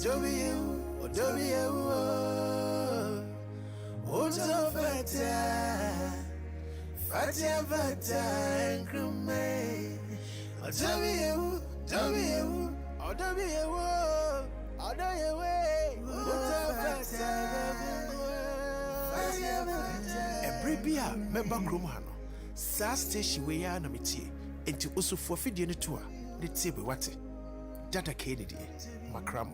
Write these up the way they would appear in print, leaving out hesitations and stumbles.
What's up, Fata, and crewmate. Every beer, member Crumano, Sass station we are namity, into also for feeding the tour, the table what it. Jata Kennedy, Macram.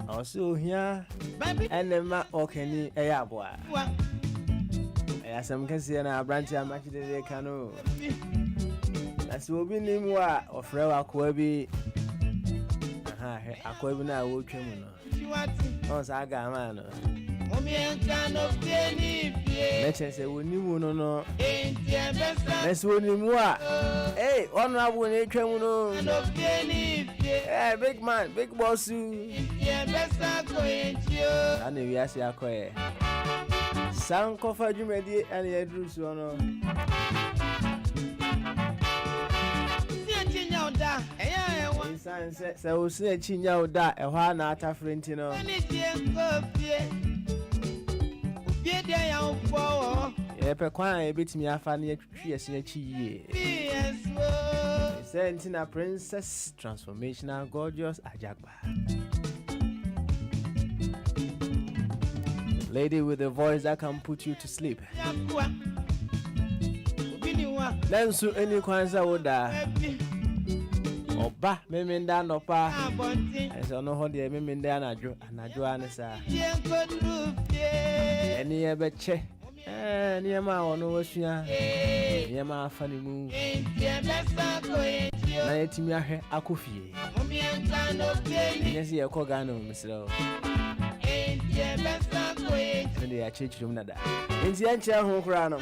Also here, and the ma okeni ayabwa. As some can see na branch am actually they canoe. That's will be name of Rewa Kwabi. Akwabi na wo twem no. Oh saga man. Let's say we nimu no. Let's we nimu a. Hey, honorable ne twem no. Hey, big man, big boss. Ani wi ase akoye. San kofa dwumadi ani edru so no. San se o se chinya oda e ho na atafrenti no. Ye pe kwan e betimi afa na atwitwi ese achi yie. Sentina Princess Transformational Gorgeous Adzagba'S. Lady with a voice that can put you to sleep. Lensu any kwanza woda. Oba memenda nopa. Enso no ho de memenda anajo anesa. Eni ebeche. Niema ono wasua. Niema afani mu. Na yetimi ahwe akofie. Nyesi ekoga no misro. Ndi ya chichirum nada. Nti anche ho kura no.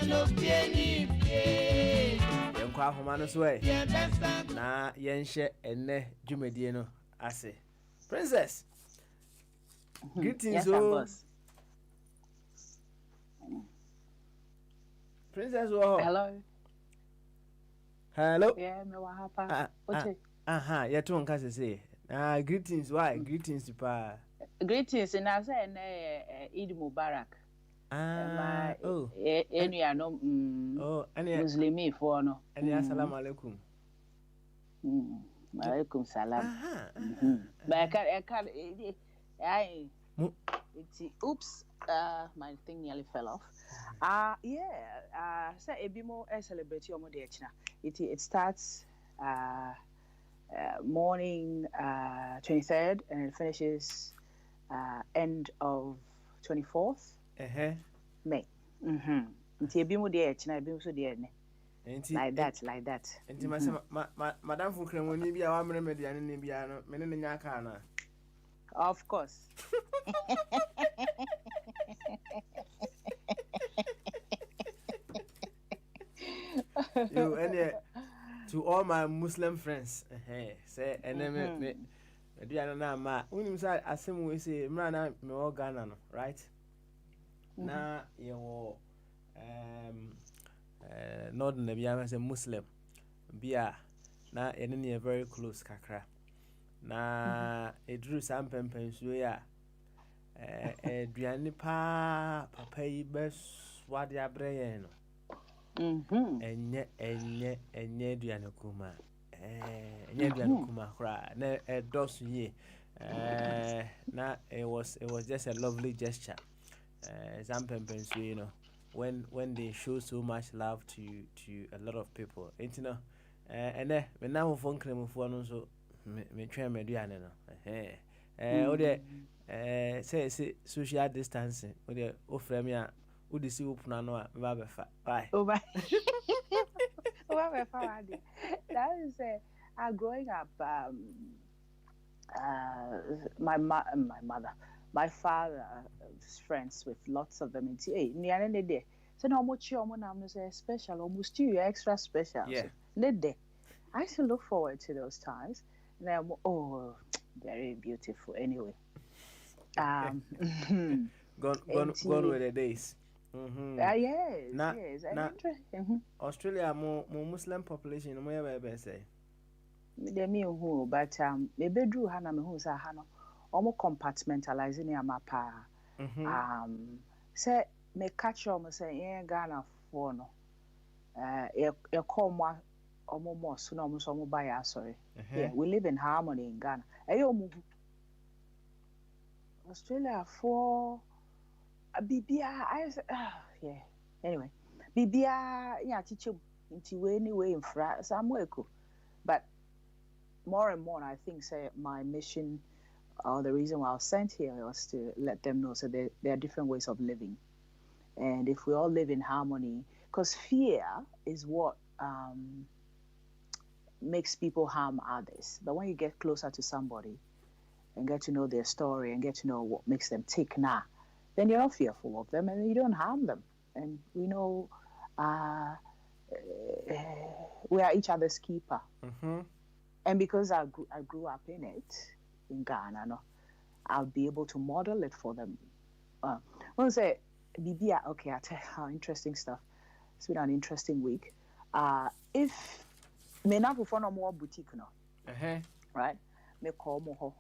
Yenko ahoma no so na yenhye enne dwumadie no ase. Princess. Greetings. Yes, Princess wo. Hello. Hello. Yeah, me wa hapa. Oche. Yeah, two on say. Greetings, why? Greetings, pa. Greetings, and I say, Eid Mubarak. My Oh. any no Muslimi for no. Assalamu alaikum. Alaikum salam. But I can't. Oops, my thing nearly fell off. So a bit more celebrate your day. It starts morning 23rd and it finishes end of 24th May. It's a bit more day. Like that. Madam Fukremoni be our remedy and in Biano, Menanyakana. Of course. You and to all my Muslim friends, say, and then me, Diana, ma, when say, as some we say, Mrana, me all Ghana, right? Now, you Northern Nebia as a Muslim, Bia, na enemy very close, Kakra. Na it drew some pempens, Driani pa, papa, best, what ya brain. Enye Diana Kuma, Diana Kuma cry, ne a dossier. Na it was just a lovely gesture. Some pempens, you know. When they show so much love to a lot of people, you know, and then when now phone cream for no so me try me do say social distancing o de o frame ya o de si open no a ba be fa bye Over that is growing up my father is friends with lots of them. It's near the day. So no much say special, almost you extra special. Yeah. So, day. I used to look forward to those times. And then, very beautiful. Anyway, gone with the days. Yes. Australia more Muslim population. More say. They me who, but maybe drew Hannah me who's a Hannah. Almost compartmentalizing your map. Say me catch you say Ghana for no. You call more almost soon almost by sorry. Yeah, we live in harmony in Ghana. Australia for Bibia yeah. Anyway, Bibia teach you into anyway in France somewhere cool. But more and more I think say my mission the reason why I was sent here was to let them know so there are different ways of living. And if we all live in harmony, because fear is what makes people harm others. But when you get closer to somebody and get to know their story and get to know what makes them tick now, then you're not fearful of them and you don't harm them. And we know we are each other's keeper. And because I grew up in it, in Ghana, no, I'll be able to model it for them. When I say, Bibia, okay, I'll tell you how interesting stuff. It's been an interesting week. If me na for no more boutique, no, right? Me call more.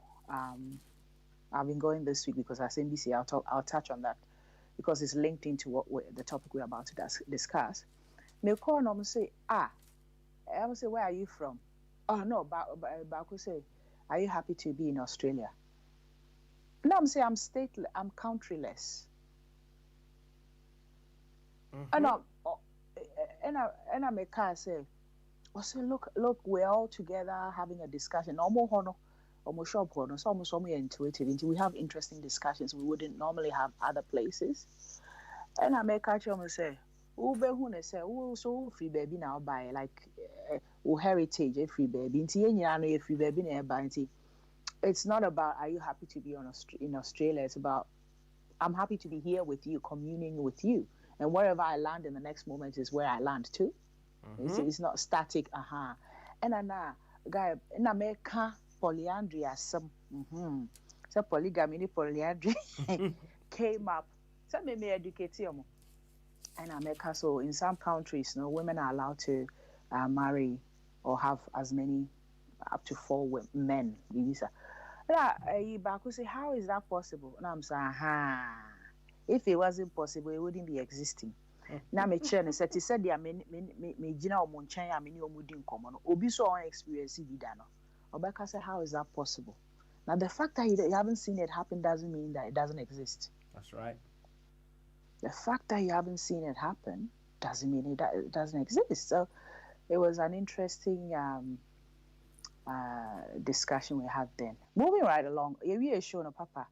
I've been going this week because as NBC, I'll touch on that because it's linked into the topic we're about to discuss. Me call no, me say, I will say, where are you from? Oh no, but say, are you happy to be in Australia? No, I'm saying I'm countryless. And I make her say, look, we're all together having a discussion. Almost intuitive. We have interesting discussions we wouldn't normally have other places. And I make her say, so free baby now by like heritage free baby. Free baby. It's not about are you happy to be in Australia. It's about I'm happy to be here with you, communing with you, and wherever I land in the next moment is where I land too. It's not static. And guy, in America, polyandry as some. So polygamy, polyandry came up. So me educate you. And America, so in some countries, women are allowed to marry or have as many up to 4 men. Baku say, how is that possible? And I'm saying, if it wasn't possible, it wouldn't be existing. Now me chair said he said dia me gina omo nchen ya me ni omo di nkomo no obi so on experience bi da no Obeka said, how is that possible? Now the fact that you haven't seen it happen doesn't mean that it doesn't exist. That's right. The fact that you haven't seen it happen doesn't mean it doesn't exist. So it was an interesting discussion we had then. Moving right along, we are showing Papa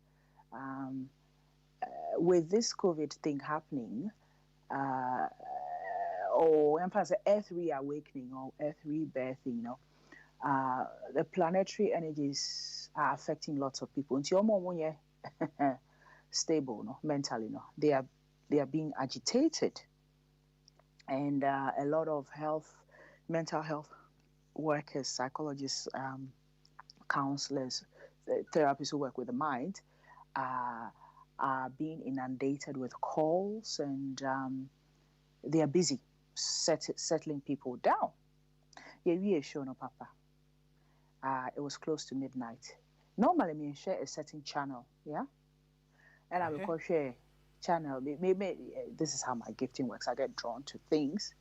with this COVID thing happening, or Earth reawakening or Earth rebirthing, the planetary energies are affecting lots of people. Until stable, mentally, they are being agitated, and a lot of mental health workers, psychologists, counselors, therapists who work with the mind are being inundated with calls, and they are busy settling people down. Yeah, we are sure, Papa. It was close to midnight. Normally, me share a certain channel, yeah, and I will share channel. Maybe this is how my gifting works. I get drawn to things.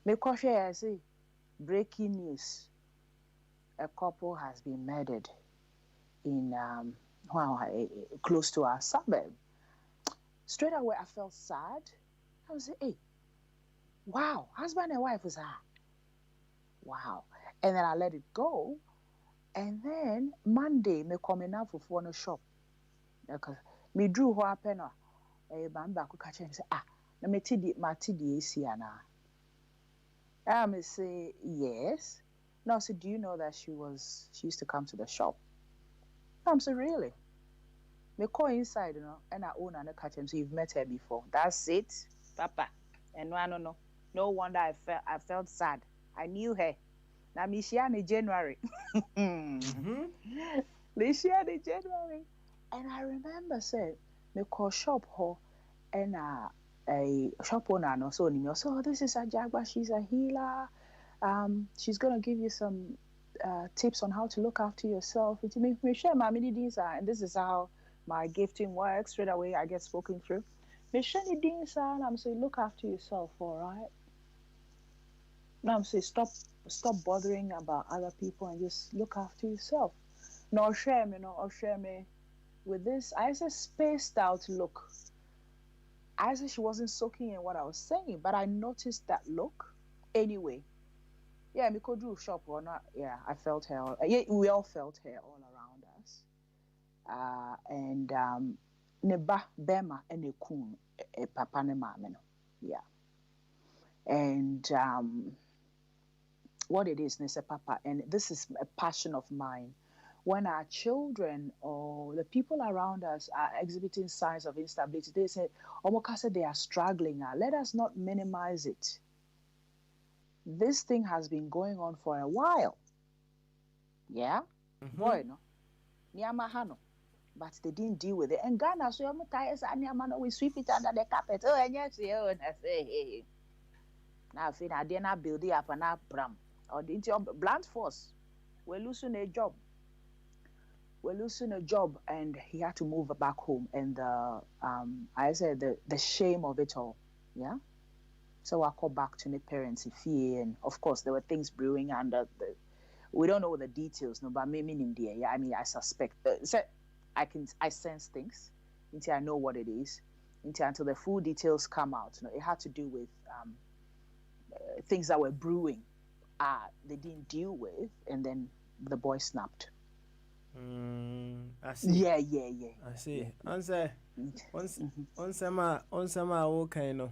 Me share, I see breaking news. A couple has been murdered in close to our suburb. Straight away, I felt sad. I was like, hey, wow, husband and wife was wow. And then I let it go. And then Monday, me coming out for no shop. Because me drew what happened. Bamba could catch and say, na me tidi AC na. I say, yes. No, I said, do you know that she used to come to the shop? I'm saying, really? Me call inside, and I own and I catch him. So you've met her before. That's it, Papa. And no. No wonder I felt sad. I knew her. Now me she in January. Me she in January. And I remember said, me call shop her and a shop owner no so this is Adzagba'S, she's a healer. She's gonna give you some tips on how to look after yourself. It makes me share my mini things, and this is how my gifting works. Straight away, I get spoken through. Me share the things, and I'm saying, look after yourself, all right? Now I'm saying, stop bothering about other people and just look after yourself. No share me with this. I said spaced out look. I said she wasn't soaking in what I was saying, but I noticed that look anyway. Yeah, me could do shop or not. Yeah, I felt her. Yeah, we all felt her all around us. And neba bema ene kun papa ne mame no. Yeah. And what it is, Nese Papa, and this is a passion of mine. When our children or the people around us are exhibiting signs of instability, they say, Omokase, they are struggling. Let us not minimize it. This thing has been going on for a while. Yeah? Boy, no. Niamahano. But they didn't deal with it. And Ghana, so we sweep it under the carpet. Oh, and yes, and I say, hey. Now, I feel I didn't build it up and up, Bram. Or the blunt force. We're losing a job. And he had to move back home. And I said the shame of it all. Yeah? So I called back to my parents if and of course there were things brewing under we don't know the details, no, but maybe in India, yeah. I mean, I suspect so I sense things until I know what it is, until the full details come out. It had to do with things that were brewing. They didn't deal with, and then the boy snapped. I see. Yeah. I see. Answer. Once I'm okay, no.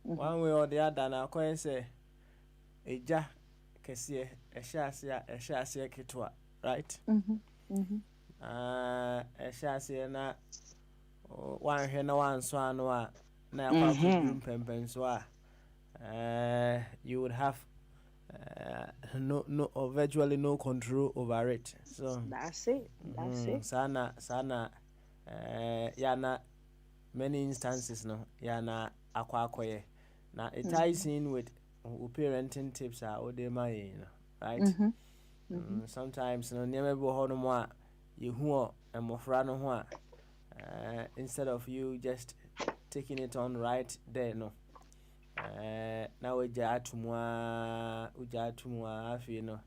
One way or the other, now, I say, a ja, Cassia, a chassis, Kitua, right? A chassis, na one here, no one swan, now, you would have no, or virtually no control over it. So that's it. Sana, yana many instances, no, yana aquaque. Now it ties in with parenting tips are all the money, right? Sometimes no nneɛma bi wɔ hɔ nom a yɛhu mmɔfra no ho a instead of you just taking it on right there no na wogya ato mu a afei no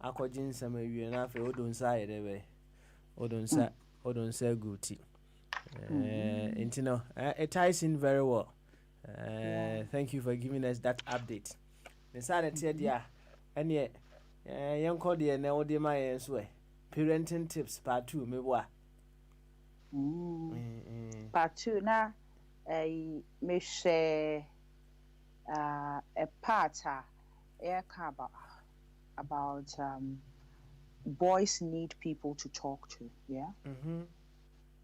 akɔgye nsɛm awie na afei wodɔ nsa ayɛ dɛ bɛyɛ wodɔ nsa agu ti nti no it ties in very well. Thank you for giving us that update. The side that said yeah, and yet young Cordia now de my answer. Parenting tips part 2 me wa. Part 2 na me share a part about boys need people to talk to, yeah.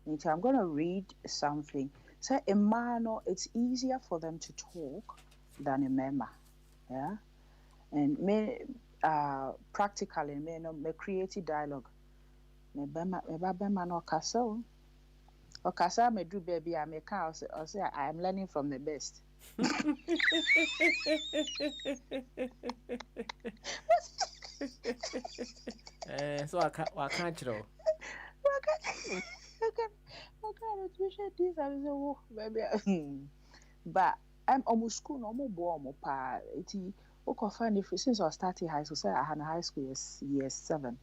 And so I'm going to read something. So a man, it's easier for them to talk than a mema, yeah. And me practically me creative dialogue. Me bema no kasa o kasa me do baby I make I say I am learning from the best. So I can't you know. I can't appreciate this. I was oh baby, but I'm almost school no more born pa. Iti okay find if since I started high school. So I had high school year 7.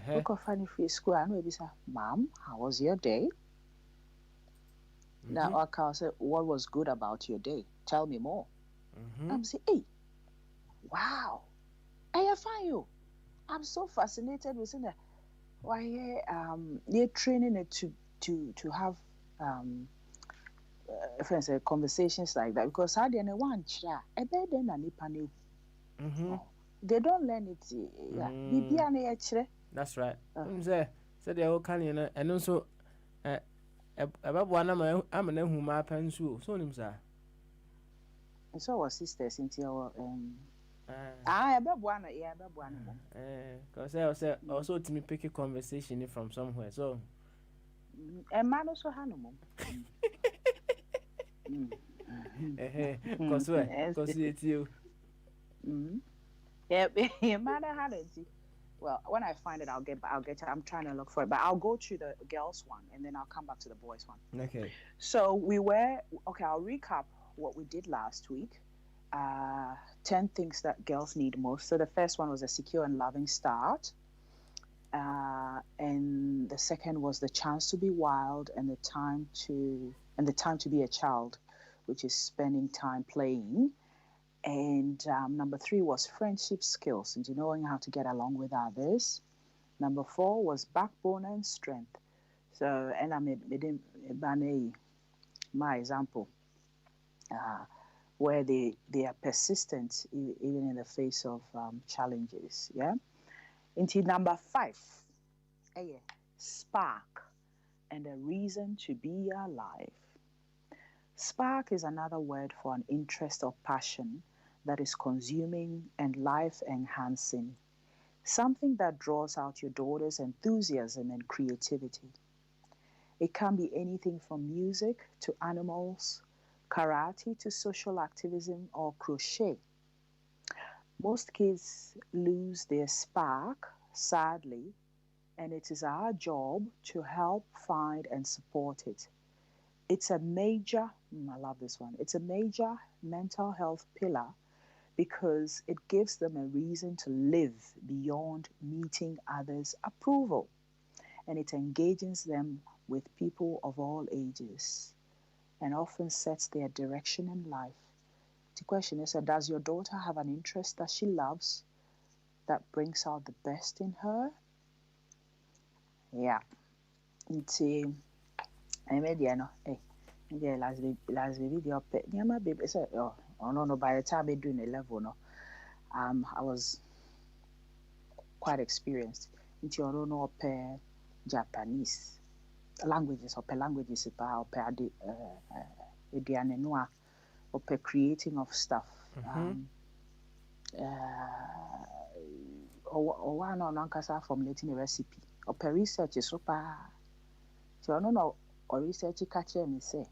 Okay find if school. I know be say, Mom, how was your day? Now I say, what was good about your day? Tell me more. I'm say, hey, wow, I find you. I'm so fascinated with that. Why they're training it to have friends conversations like that because how they one they don't learn it. That's right. Say they all can you know and also about one I'm an huma pensu so him sir. And so our sisters into our because I was also to me pick a conversation from somewhere so and man also hanum because it's you yeah man had it. Well, when I find it I'll get it. I'm trying to look for it, but I'll go to the girls one and then I'll come back to the boys one. Okay, so I'll recap what we did last week. 10 things that girls need most. So the first one was a secure and loving start. And the second was the chance to be wild and the time to be a child, which is spending time playing. And number 3 was friendship skills and knowing how to get along with others. Number 4 was backbone and strength. So, and I made my example. Where they are persistent even in the face of challenges, yeah? Into number 5, spark and a reason to be alive. Spark is another word for an interest or passion that is consuming and life-enhancing, something that draws out your daughter's enthusiasm and creativity. It can be anything from music to animals, karate to social activism or crochet. Most kids lose their spark, sadly, and it is our job to help find and support it. It's a major, I love this one, it's a major mental health pillar because it gives them a reason to live beyond meeting others' approval, and it engages them with people of all ages and often sets their direction in life. The question is, does your daughter have an interest that she loves that brings out the best in her? Yeah. Nti media no last baby the up nyama baby say oh no by the time I doing a level no I was quite experienced. Nti no up Japanese languages or languages or eduane no or creating of stuff or one on ankasa formulating a recipe or research is super so no or research catcher me say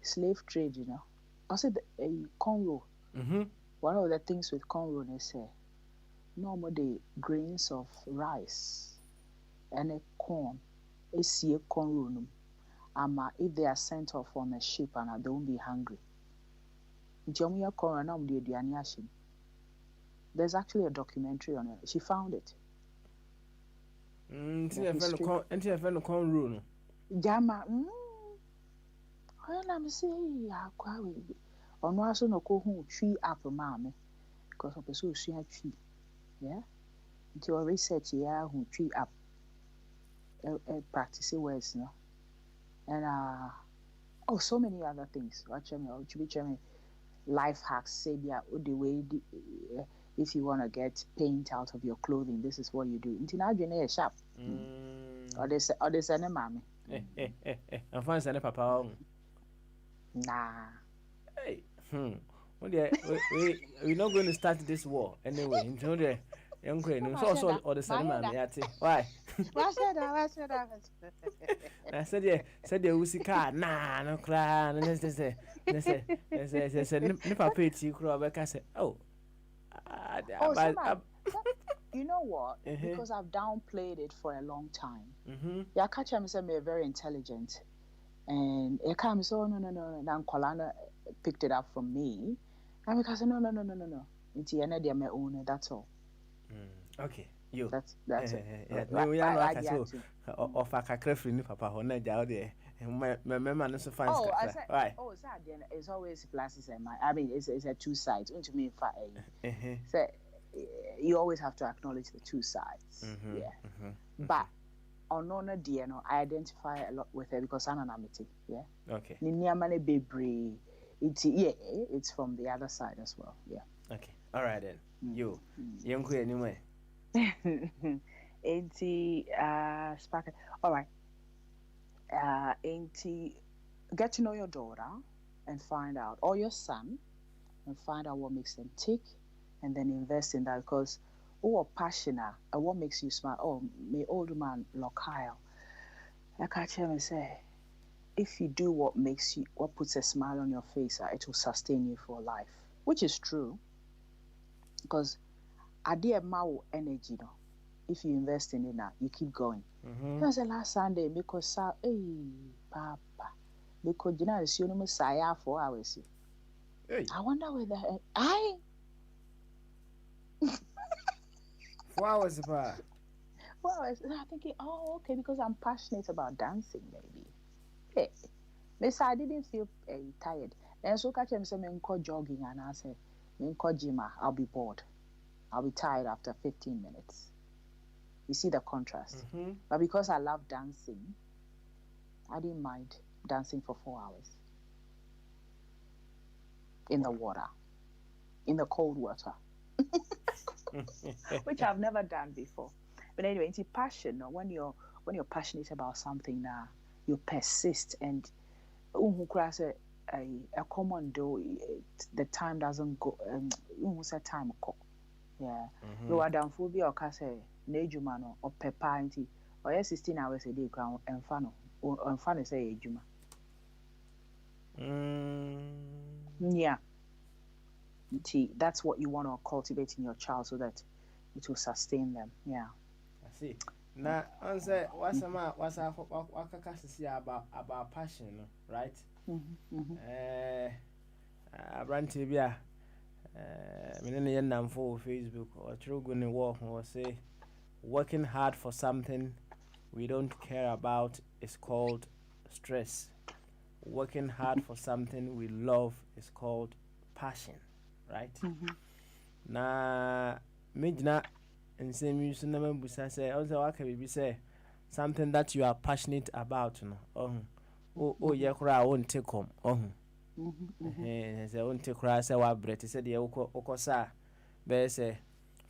slave trade, you know. I said cornrow. One of the things with cornrow is normally grains of rice and a corn, a sea corn if they are sent off on a ship and they won't be hungry. There's actually a documentary on it. She found it. Until I find a corn rule. Jama, when I'm saying, I quite on was no go home tree apple mammy because of the so she had tree. Yeah, until a research yeah, who tree up practice words, no, and so many other things. Watch me, life hacks. Say yeah, the way if you want to get paint out of your clothing, this is what you do. Until now, you're sharp. Or they say, mommy. I'm fine, send papa. Nah. Hey, we're not going to start this war anyway. Enjoy the young queen. So or the Salman. Why? I said, yeah, said the Uzi car. Nah, no cry. Let's say, Nipper paid you, Crowback. I said, oh. You know what? Because I've downplayed it for a long time. Yeah, catch him say me very intelligent, and it comes no. Then Kolana picked it up from me, and because no. It's the end of my own. That's all. Okay, you. That's it. Yeah, we are not so. Of a cacrefree new papa who never out there. My memory is so fine. Right. Oh, it's always pluses and I mean, it's a two sides. To me, so you always have to acknowledge the two sides. But on Nona Diano, I identify a lot with her because anonymity. Yeah. Okay. Ninyamane Bebri. It's from the other side as well. Yeah. Okay. All right then. You quit anyway. Spark. All right. Get to know your daughter and find out, or your son, and find out what makes them tick, and then invest in that because, passionate, what makes you smile. Oh, my old man, Lokyle, I catch him and say, if you do what puts a smile on your face, it will sustain you for life, which is true, because I did mau energy, no. If you invest in it now, you keep going. That's the last Sunday because Papa, because you know you Messiah 4 hours. Hey. I wonder whether 4 hours, pa. 4 hours. I'm thinking, okay, because I'm passionate about dancing, maybe. Hey, Miss, I didn't feel tired. And so catch him say me jogging, and I said, me gym. I'll be bored. I'll be tired after 15 minutes. You see the contrast. But because I love dancing, I didn't mind dancing for 4 hours. In the water. In the cold water. Which I've never done before. But anyway, it's a passion. When you're passionate about something now, you persist and a common though the time doesn't go time go. Yeah. No Adam phobia or say Nejumano or Peppa or 16 hours a day crown and fun say Juma. Yeah. That's what you want to cultivate in your child so that it will sustain them. Yeah. I see. Now, answer what's about passion, right? Brantibia, Minanian for Facebook or True Gunny Walk or say, working hard for something we don't care about is called stress. Working hard for something we love is called passion, right? Na Mijna and same use number busa say also I can be say something that you are passionate about, yeah, cry won't take home. Say won't take cry say what bread said the okosa be say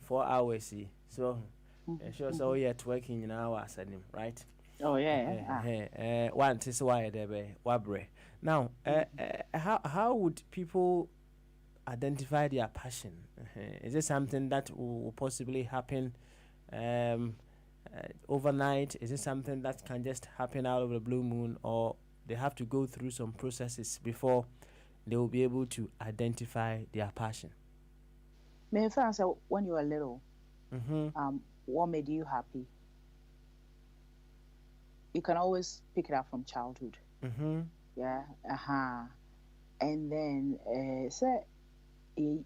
4 hours so sure so yet working in hours and him, right? Oh yeah. One is why there be wabre. Now, how would people identify their passion? Is it something that will possibly happen overnight? Is it something that can just happen out of the blue moon, or they have to go through some processes before they will be able to identify their passion? My friend said when you were little, What made you happy? You can always pick it up from childhood. Yeah. And then say you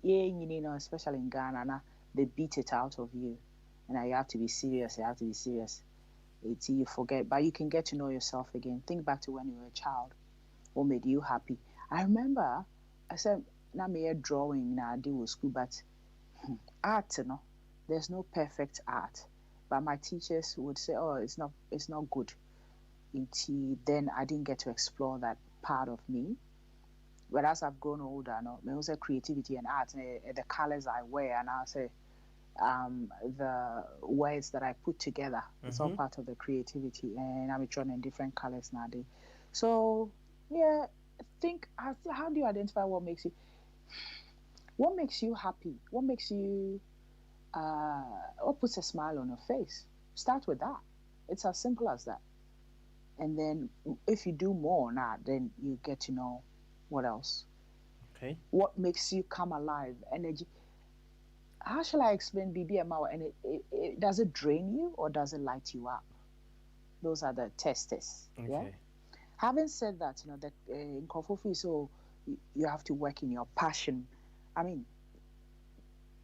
know, especially in Ghana, now they beat it out of you, and now you have to be serious. You have to be serious. It's you forget, but you can get to know yourself again. Think back to when you were a child. What made you happy? I remember I said, "Now me a drawing now I do with school, but art, you know, there's no perfect art." But my teachers would say, "Oh, it's not good." Until then, I didn't get to explore that part of me. But as I've grown older, no, me also creativity and art, the colors I wear, and I say the words that I put together. It's all part of the creativity, and I'm drawing in different colors nowadays. So yeah, think how do you identify what makes you happy? What puts a smile on your face? Start with that. It's as simple as that. And then if you do more now, then you get to know what else. Okay. What makes you come alive? Energy. How shall I explain BBMR? And does it drain you or does it light you up? Those are the tests. Okay. Yeah. Having said that, you know that in Kofofi, so you have to work in your passion. I mean,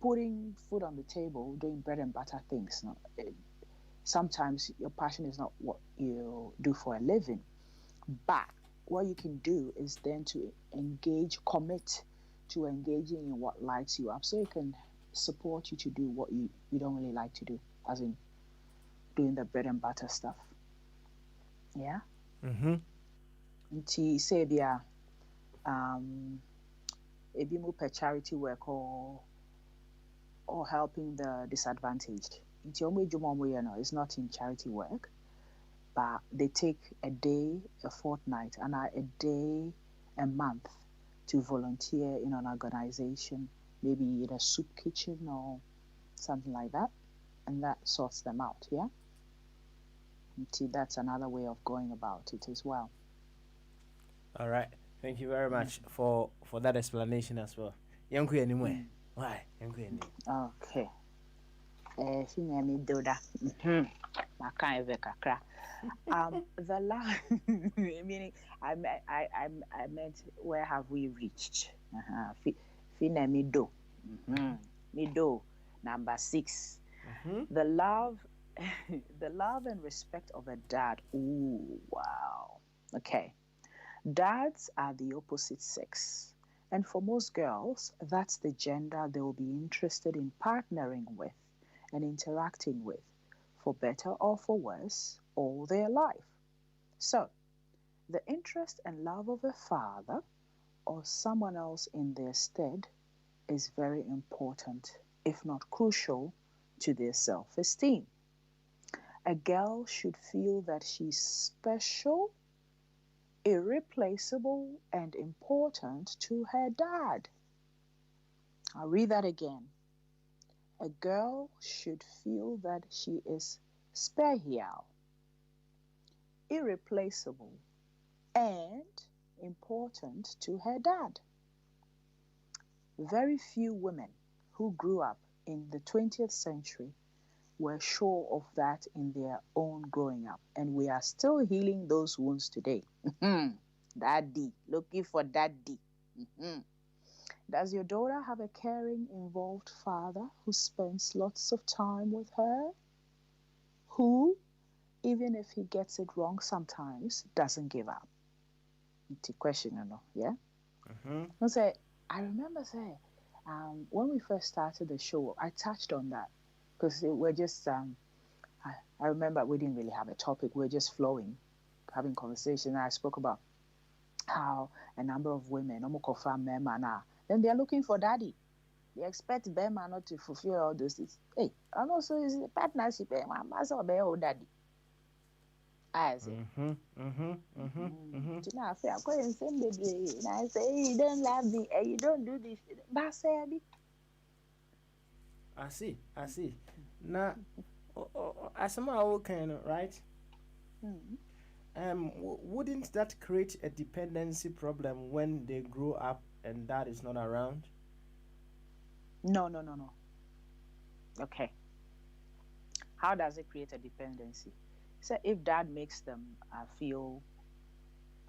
putting food on the table, doing bread and butter things. Sometimes your passion is not what you do for a living, but what you can do is then to commit to engaging in what lights you up, so it can support you to do what you don't really like to do, as in doing the bread and butter stuff. Yeah. Nti say bia ebi mo per charity work or helping the disadvantaged. Nti omo edwuma omo ye no is not in charity work, but they take a day, a fortnight, and a day, a month to volunteer in an organization, maybe in a soup kitchen or something like that, and that sorts them out. Yeah. Nti that's another way of going about it as well. All right. Thank you very much for that explanation as well. Yanku anyway. Why? Yanku anyway. Okay. Finemi doda. Maka kakra. The last meaning I meant where have we reached? Finemi do. Mido number 6. The love the love and respect of a dad. Ooh, wow. Okay. Dads are the opposite sex. And for most girls, that's the gender they will be interested in partnering with and interacting with, for better or for worse, all their life. So, the interest and love of a father or someone else in their stead is very important, if not crucial, to their self-esteem. A girl should feel that she's special, irreplaceable, and important to her dad. I'll read that again. A girl should feel that she is special, irreplaceable, and important to her dad. Very few women who grew up in the 20th century were sure of that in their own growing up, and we are still healing those wounds today. Daddy, looking for daddy. Does your daughter have a caring, involved father who spends lots of time with her? Who, even if he gets it wrong sometimes, doesn't give up? It's a question, you know, yeah? I remember saying, when we first started the show, I touched on that because we're just, I remember we didn't really have a topic. We were just flowing, having conversation. And I spoke about how a number of women, then they're looking for daddy. They expect Bema not to fulfill all those things. Hey, and also is a partnership. My master or daddy. I say. I say you don't love me and you don't do this. I see. Now, as somehow kind of right. Wouldn't that create a dependency problem when they grow up and dad is not around? No. Okay. how does it create a dependency? So if dad makes them feel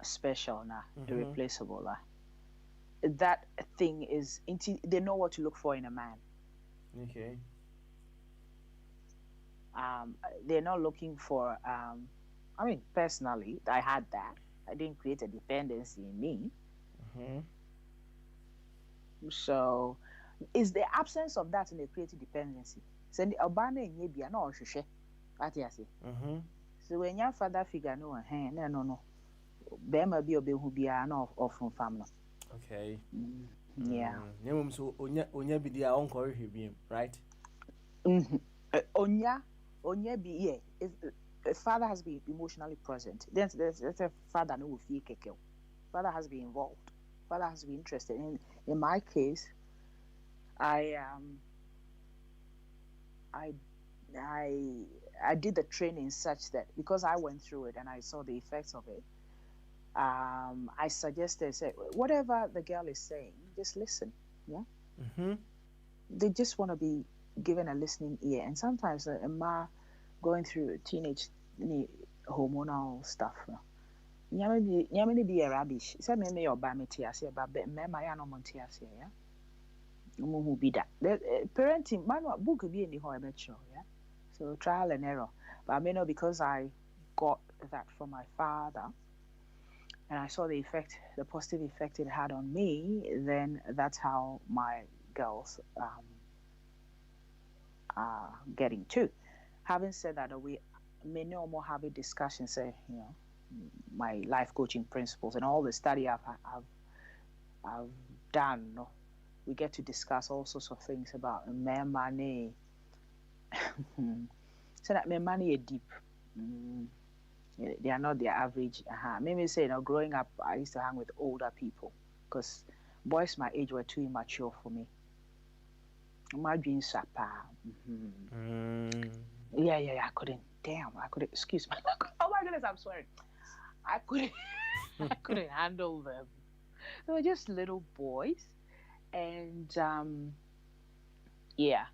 special now, irreplaceable now, that thing is, they know what to look for in a man. Okay. They're not looking for, I mean, personally, I had that. I didn't create a dependency in me. So, is the absence of that in the creative dependency? So, the Obana in Yabia, no, Shushe. What you say? So, when your father figure, no, no. Bema be obe who be no from family. Okay. Yeah. So onya bi dia on correct him, right? Onya be yeah. If a father has been emotionally present, then there's a father no will feel keke. Father has been involved. Father has been interested. In my case, I did the training such that because I went through it and I saw the effects of it. I suggested, say, whatever the girl is saying, just listen. Yeah. They just want to be given a listening ear. And sometimes a ma going through teenage hormonal stuff. Nyamini be a rubbish. Say me your bamiti say, but me my no montias yeah. Who be that? Parenting man book be in the whole show, yeah. So trial and error. But I may know because I got that from my father. And I saw the positive effect it had on me, then that's how my girls are getting too. Having said that, we may no more have a discussion, say, my life coaching principles and all the study I've done. We get to discuss all sorts of things about money. So that money is deep. They are not the average. Maybe say, growing up, I used to hang with older people because boys my age were too immature for me. My dreams sapa. Yeah. I couldn't. Damn, I couldn't. Excuse me. Oh my goodness, I'm swearing. I couldn't handle them. They were just little boys, and yeah,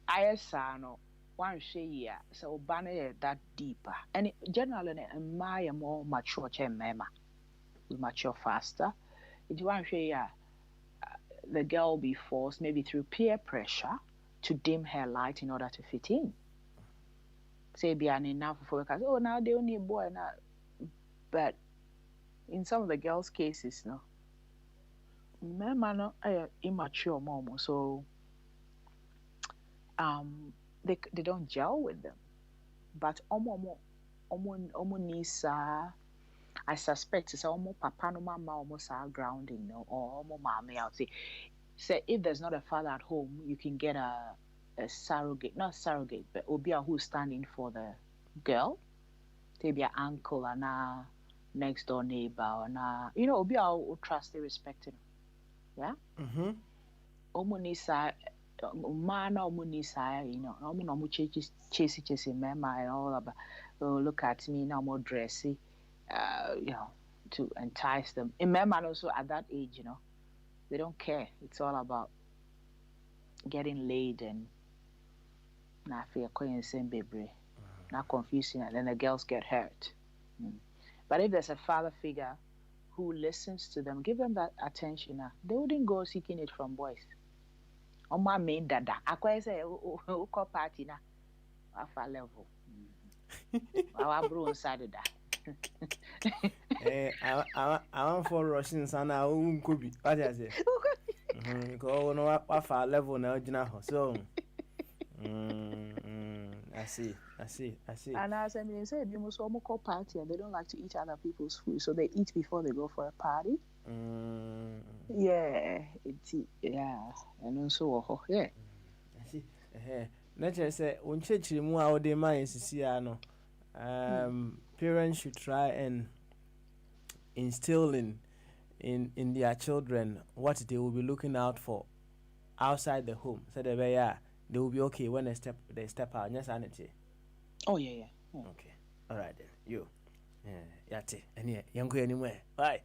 I no. One share so banner that deeper and generally my more mature mema we mature faster. It one share the girl will be forced maybe through peer pressure to dim her light in order to fit in. Say be an enough for because now they only boy now, but in some of the girls' cases no mema no immature mom so they don't gel with them. But omo nisa I suspect it's almost papa no mama almost our grounding or omo mama I'll say if there's not a father at home you can get a surrogate, not surrogate, but obia who's standing for the girl. Maybe an uncle and a next door neighbor and obia who trust they respect him. Yeah? Omo nisa man nisa, omo chasey mema and all about look at me now more dressy, to entice them. And men also at that age, they don't care. It's all about getting laid and not fear calling the same baby, not confusing, and then the girls get hurt. But if there's a father figure who listens to them, give them that attention. They wouldn't go seeking it from boys. On my main dada, I quite say, call party na, alpha level. Our bro inside of that. I want for Russians and our own could be. What is it? Go no up level now, so. I see. And as I mean, say you must almost call party, and they don't like to eat other people's food, so they eat before they go for a party. Yeah, and also yeah. I see. Nature say, when church mu out de mind see no. Parents should try and instill in their children what they will be looking out for outside the home, so they will be okay when they step out. Yes, Anity. Oh yeah. Okay, all right then. You, yate, and yeah, young go anywhere. Bye.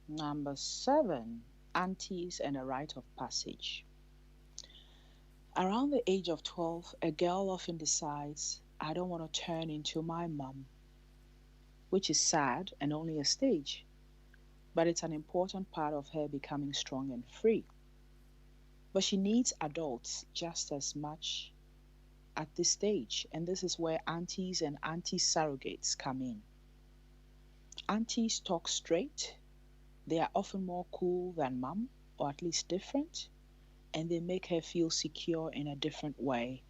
Number 7, aunties and a rite of passage. Around the age of 12, a girl often decides, I don't want to turn into my mum, which is sad and only a stage, but it's an important part of her becoming strong and free. But she needs adults just as much at this stage, and this is where aunties and auntie surrogates come in. Aunties talk straight, they are often more cool than mum, or at least different, and they make her feel secure in a different way.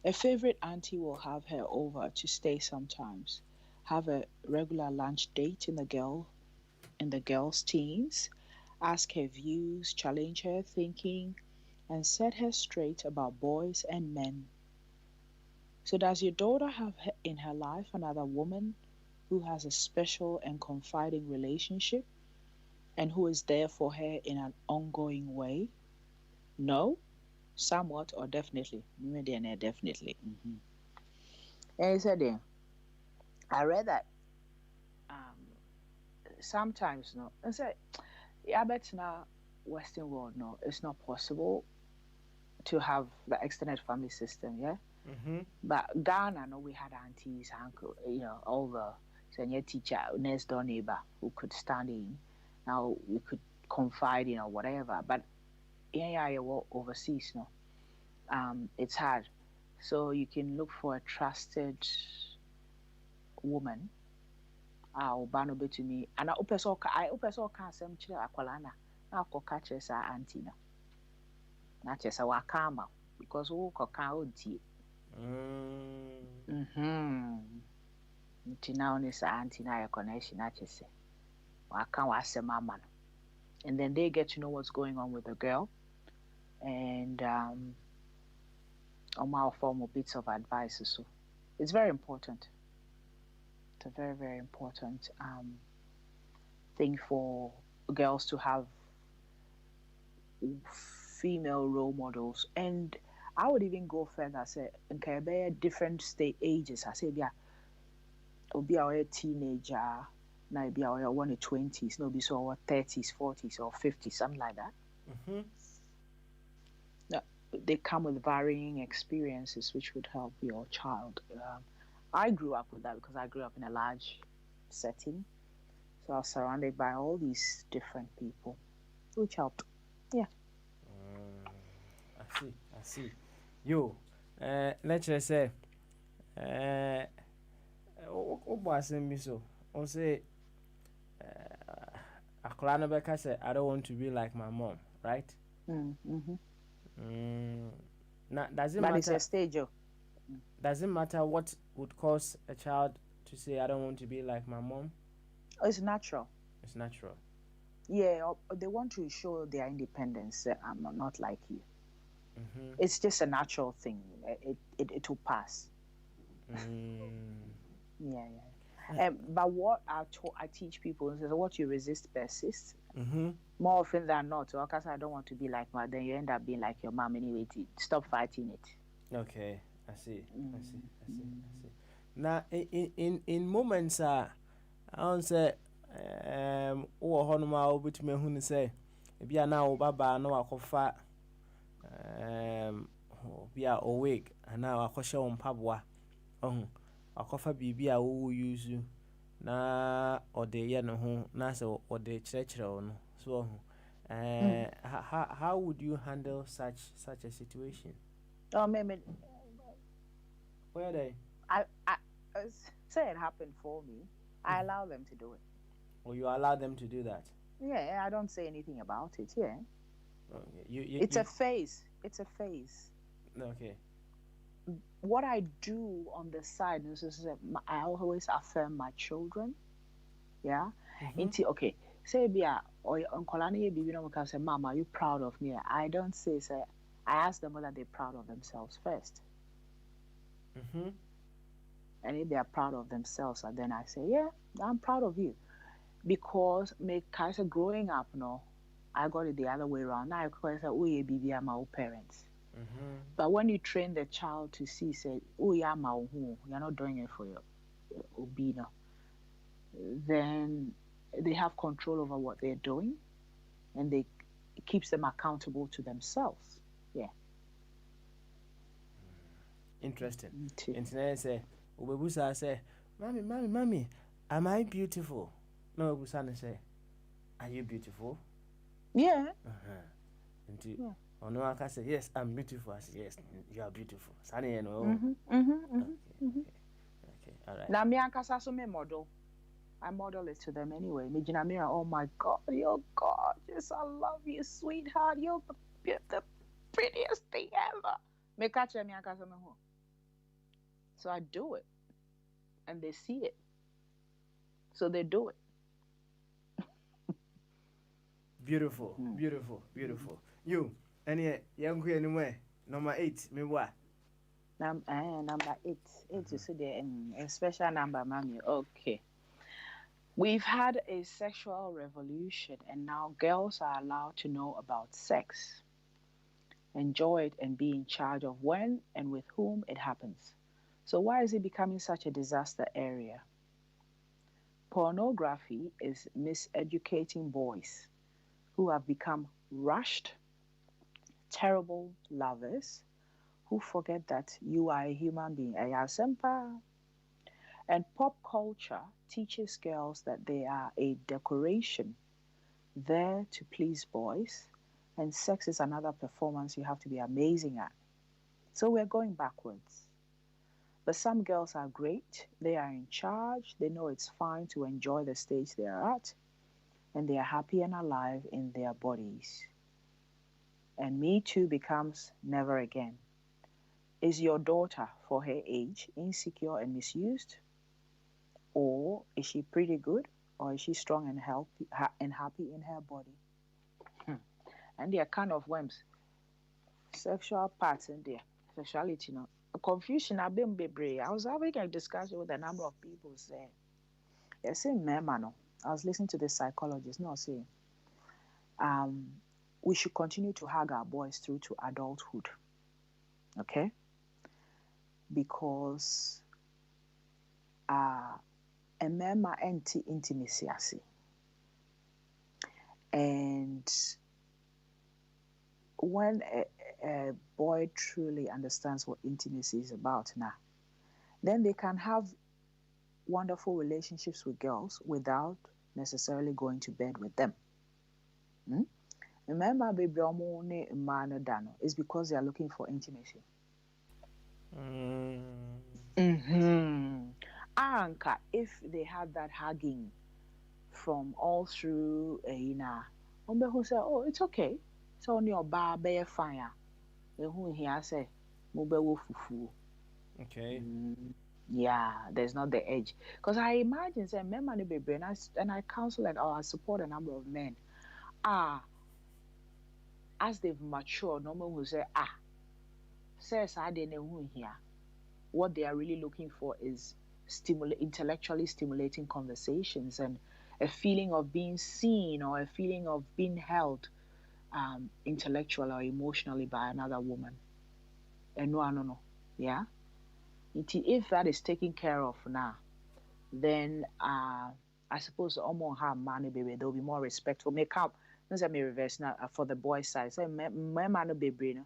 A favorite auntie will have her over to stay sometimes, have a regular lunch date in the girl's teens, ask her views, challenge her thinking, and set her straight about boys and men. So does your daughter have in her life another woman who has a special and confiding relationship and who is there for her in an ongoing way? No, somewhat, or definitely. Definitely. And he said, I read that sometimes, no, I said, yeah, but now Western world, no, it's not possible to have the extended family system, yeah. But Ghana, no, we had aunties, uncle, all the senior teacher, next door neighbor who could stand in. Now we could confide in or whatever. But yeah, overseas, no, it's hard. So you can look for a trusted woman. Ɔba no bɛtumi ana wopɛ sɛ ɔka asɛm kyerɛ akwalaa na akɔka kyerɛ saa auntie no na kyerɛ sɛ waka ama because wokɔka ɔntie nti na wo ne saa auntie no ayɛ connection na kyerɛ sɛ waka w'asɛm ama no, and then they get to know what's going on with the girl, and formal bits of advice. So it's very important. It's a very, very important thing for girls to have female role models. And I would even go further, say, in different ages. I say, yeah, it'll be our teenager, now be our 20s, no, be so our 30s, 40s, or 50s, something like that. They come with varying experiences which would help your child. I grew up with that because I grew up in a large setting. So I was surrounded by all these different people, which helped. Yeah. I see. Yo, let's just say, I say, I don't want to be like my mom, right? Now, does it But matter? it's a stage. Does it matter what would cause a child to say, I don't want to be like my mom? It's natural. It's natural. Yeah, they want to show their independence. I'm not like you. It's just a natural thing. It will pass. Yeah. But what I teach people is what you resist persists. More often than not, because I don't want to be like my, then you end up being like your mom anyway. Stop fighting it. Okay, I see. Now, in moments, I don't say, honoma with me who say, if you are now baba, no, I could be awake, and now I could show on Pabwa. I could be a who use you. Na or the no na so or the church no so how would you handle such a situation? Maybe Where they I say it happened for me. I allow them to do it. Or you allow them to do that? Yeah, I don't say anything about it. Yeah. Okay. It's a phase. It's a phase. Okay. What I do on the side is I always affirm my children. Yeah. Okay. Say or Uncle Annie can say, Mom, are you proud of me? I don't say I ask them whether they're proud of themselves first. And if they are proud of themselves, and then I say, yeah, I'm proud of you. Because growing up, no, I got it the other way around. Now I say, oh, yeah, baby, I'm my parents. But when you train the child to see, say, oh, yeah, you're not doing it for your obino, then they have control over what they're doing, and it keeps them accountable to themselves. Yeah. interesting. Nti. And then say, Ubebusa say, Mommy, am I beautiful? No, Ubusana say, are you beautiful? Yeah. And Yeah. no, I can say, yes, I'm beautiful. I say, yes, you are beautiful. Sunny, you know. Okay, all right. Na me ankasa so me model. I model it to them anyway. Me gina mirror, oh my God, you're gorgeous. I love you, sweetheart. You're the prettiest thing ever. Me catch me ankasa me ho. So I do it. And they see it. So they do it. Beautiful, beautiful, beautiful. You, any young queen anywhere? Number 8, me what? Number 8. 8 is a special number, mommy. Okay. We've had a sexual revolution, and now girls are allowed to know about sex, enjoy it, and be in charge of when and with whom it happens. So, why is it becoming such a disaster area? Pornography is miseducating boys who have become rushed, terrible lovers who forget that you are a human being. And pop culture teaches girls that they are a decoration there to please boys, and sex is another performance you have to be amazing at. So we're going backwards. But some girls are great. They are in charge. They know it's fine to enjoy the stage they are at, and they are happy and alive in their bodies. And Me Too becomes never again. Is your daughter, for her age, insecure and misused? Or is she pretty good? Or is she strong and healthy and happy in her body? And they are kind of worms. Sexual parts in there, sexuality, no. Confusion, I've been bebree. I was having a discussion with a number of people saying, they're saying, no. I was listening to the psychologist, no, saying, we should continue to hug our boys through to adulthood. Okay? Because a mema intimacy. And when a boy truly understands what intimacy is about now, then they can have wonderful relationships with girls without necessarily going to bed with them. Remember, baby, is because they are looking for intimacy. Anka, if they had that hugging from all through, who say, oh, it's okay. It's on your bar, bear fire. Who here say, fufu. Okay. Yeah, there's not the edge. Because I imagine, say, men baby, and I counsel and I support a number of men. As they've matured, normal will say, says I didn't know here. What they are really looking for is intellectually stimulating conversations and a feeling of being seen or a feeling of being held intellectually or emotionally by another woman. And no. Yeah? If that is taken care of now, then I suppose almost have money, baby. There'll be more respectful. Make up. Let me reverse now for the boy side. So, my man baby,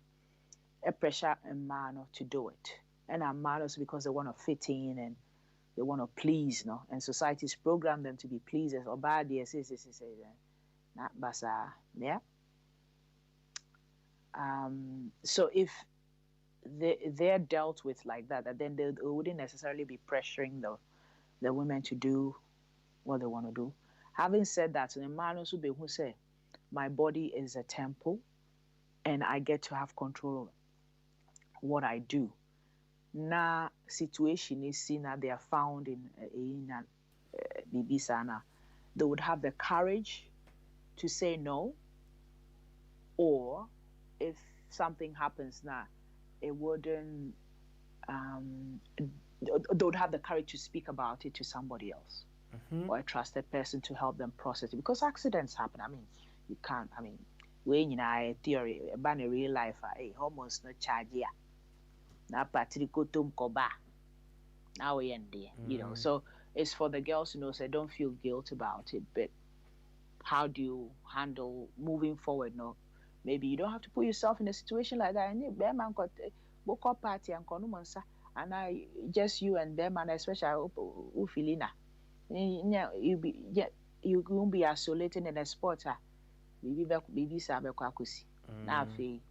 a pressure and man to do it. And a man also because they want to fit in and they want to please, no? And society's programmed them to be pleasers or bad, yes, not basa, yeah. So if they're dealt with like that, then they wouldn't necessarily be pressuring the women to do what they want to do. Having said that, the man also be who say, my body is a temple, and I get to have control of what I do. Na situation is seen that they are found in Bibisana, they would have the courage to say no, or if something happens now, it wouldn't. They would have the courage to speak about it to somebody else or a trusted person to help them process it, because accidents happen. I mean, you can't. I mean, when you know theory about a real life, hormones no charge ya. Na patrikotum koba. Now we end there, So it's for the girls to know, say, don't feel guilt about it, but how do you handle moving forward? No, maybe you don't have to put yourself in a situation like that. And book up party and konumonsa, and I just you and them, and especially Ufilina. You be you won't be isolated in a sport. Baby sabe kwakusi. Na fe.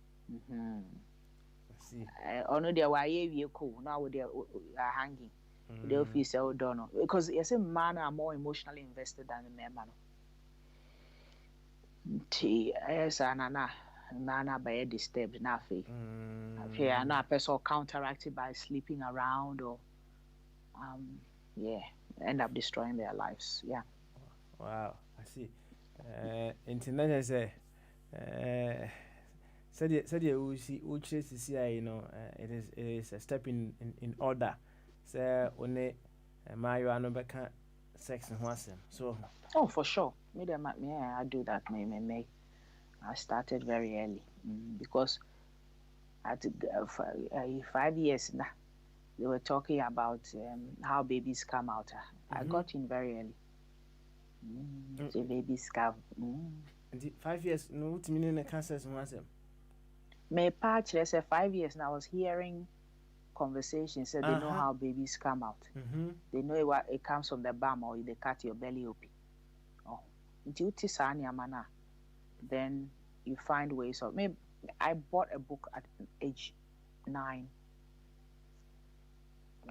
See. Ono de wa ye cool. Now they are hanging. The office don't know because yes, a man are more emotionally invested than the man. Yes, anana. Nana by disturbed na fe. Here na person counteracted by sleeping around or yeah, end up destroying their lives. Yeah. Wow, I see. International say said you see you know it is a step in order. Say only my you are no better sex and wasem. So Oh, for sure. Me I do that. Me. I started very early because at 5 years now they were talking about how babies come out. I got in very early. So babies come. 5 years no to mean the cancer and wasem. My patch, let's say 5 years now, I was hearing conversations said they know how babies come out. They know it comes from the bum or they cut your belly open. Oh, then you find ways of. Maybe I bought a book at age 9,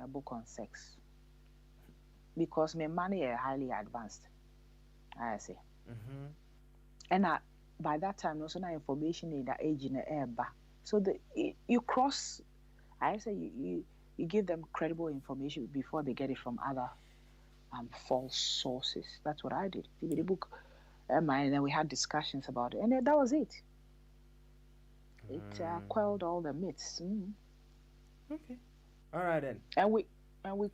a book on sex, because my money are highly advanced. I say, and by that time, also no information in that age in the air back. So you cross. I say you give them credible information before they get it from other false sources. That's what I did. Give me the book, and then we had discussions about it, and that was it. It quelled all the myths. Okay, all right then. And we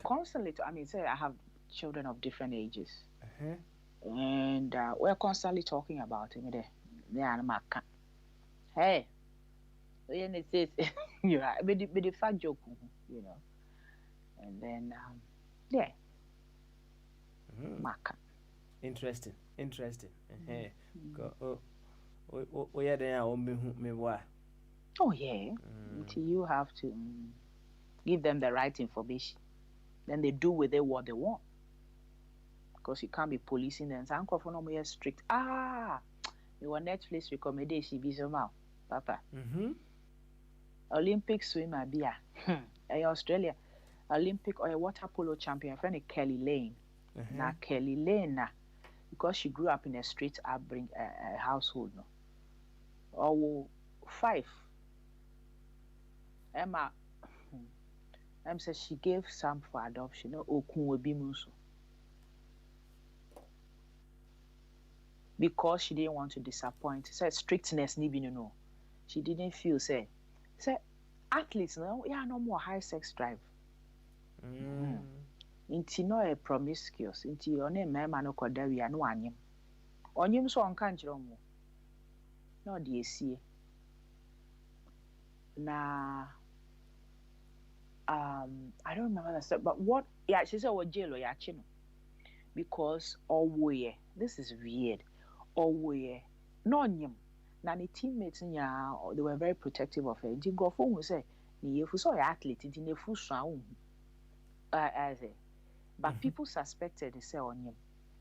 constantly. I mean, say I have children of different ages, and we're constantly talking about it. Hey, it says you are, but the fat joke, you know, and then yeah, Maka. Interesting. Oh yeah, then I won't be me why. Oh yeah, you have to give them the right information. Then they do with it what they want, because you can't be policing them. Uncle for no more strict. Your Netflix recommendation be so mal, Papa. Olympic swimmer beer. Australia Olympic or a water polo champion friend Kelly Lane. Now Kelly Lane because she grew up in a street upbringing household no. Or 5. Emma says she gave some for adoption. No okun obi muso. Because she didn't want to disappoint. Said strictness ni bi no. She didn't feel say athletes no no more high sex drive. Inti no a promiscuous. Inti one mema no koda wi no anyim. Onyim so onka nkyere omo. No de esie. Na I don't remember that stuff, but what she said was jail or yachino. Because this is weird. No nyim. Na the teammates they were very protective of her. Nti go for who say ni yefu so athlete nti nefu swa wo. I say. But people suspected they say on him.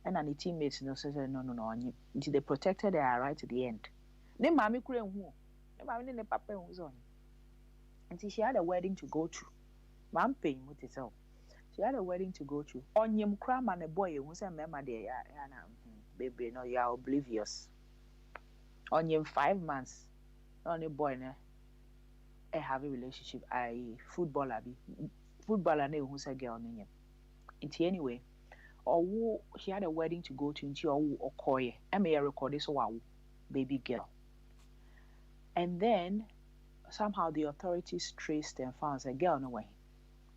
And the teammates said no on him. Until they protected her right to the end. Ne mami kure hu. Ne mami ne papa hu so. Until she had a wedding to go to. Mam paying with itself. She had a wedding to go to. On him cram and a boy who said mema de baby no you are oblivious. On him 5 months. On a boy have a relationship. Footballer ne who said girl ne him. Anyway, she had a wedding to go to into Okoye. I may record this baby girl. And then somehow the authorities traced and found a girl no way.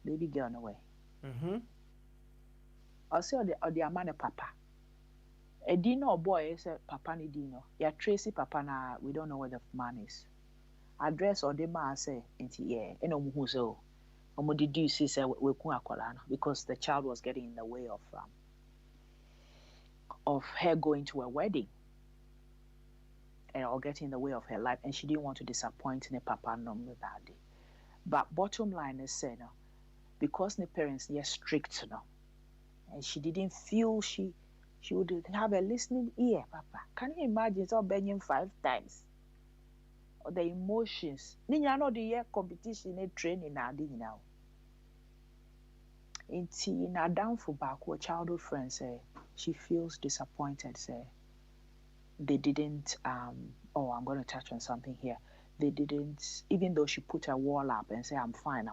Baby girl no way. I say the man papa. A dino boy is a papa ni dino. Ya Tracy papa na we don't know where the man is. Address or the man say into who so. Did you see because the child was getting in the way of her going to a wedding or getting in the way of her life, and she didn't want to disappoint her papa no that day. But bottom line is say no, because the parents are strict no, and she didn't feel she would have a listening ear, Papa. Can you imagine so banging 5 times? Or the emotions. Ninya no the year competition and training na adi now. In a downfall back with childhood friends say she feels disappointed, say they didn't oh, I'm gonna touch on something here. They didn't, even though she put a wall up and say I'm fine,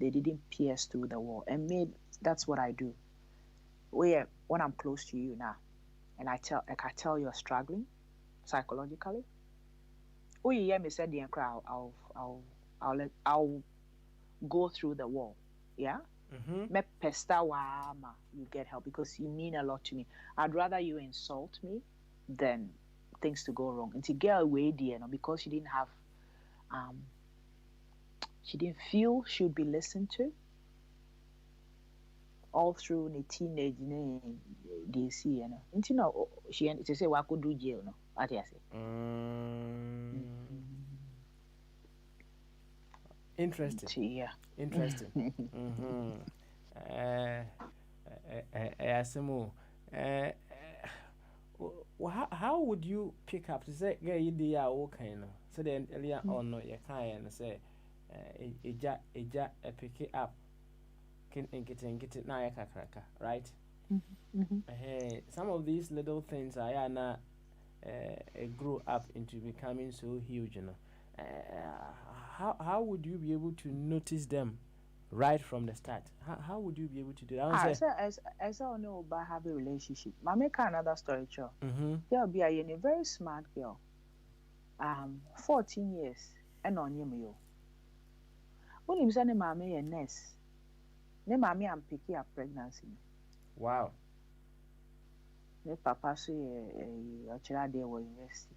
they didn't pierce through the wall. And that's what I do. When I'm close to you now and I tell you're struggling psychologically. Oh yeah, me said the crowd. I'll go through the wall. Yeah. Me pesta wama, you get help because you mean a lot to me. I'd rather you insult me than things to go wrong. And to get away there, because she didn't have, she didn't feel she would be listened to. All through the teenage DC, And she to say what could do jail, no. What do you say? Interesting. Yeah. Interesting. Asimo. How would you pick up to say yeah you do okay no? So then earlier on no you can say pick it up. Get it now right? Some of these little things are now grow up into becoming so huge, how would you be able to notice them right from the start? How would you be able to do that? As I know about having a relationship, I make another story, Joe. There'll be a very smart girl, 14 years, and on you. When you send mommy a nurse, ne mommy I'm picking up pregnancy. Wow. Ne papa say a child there was university.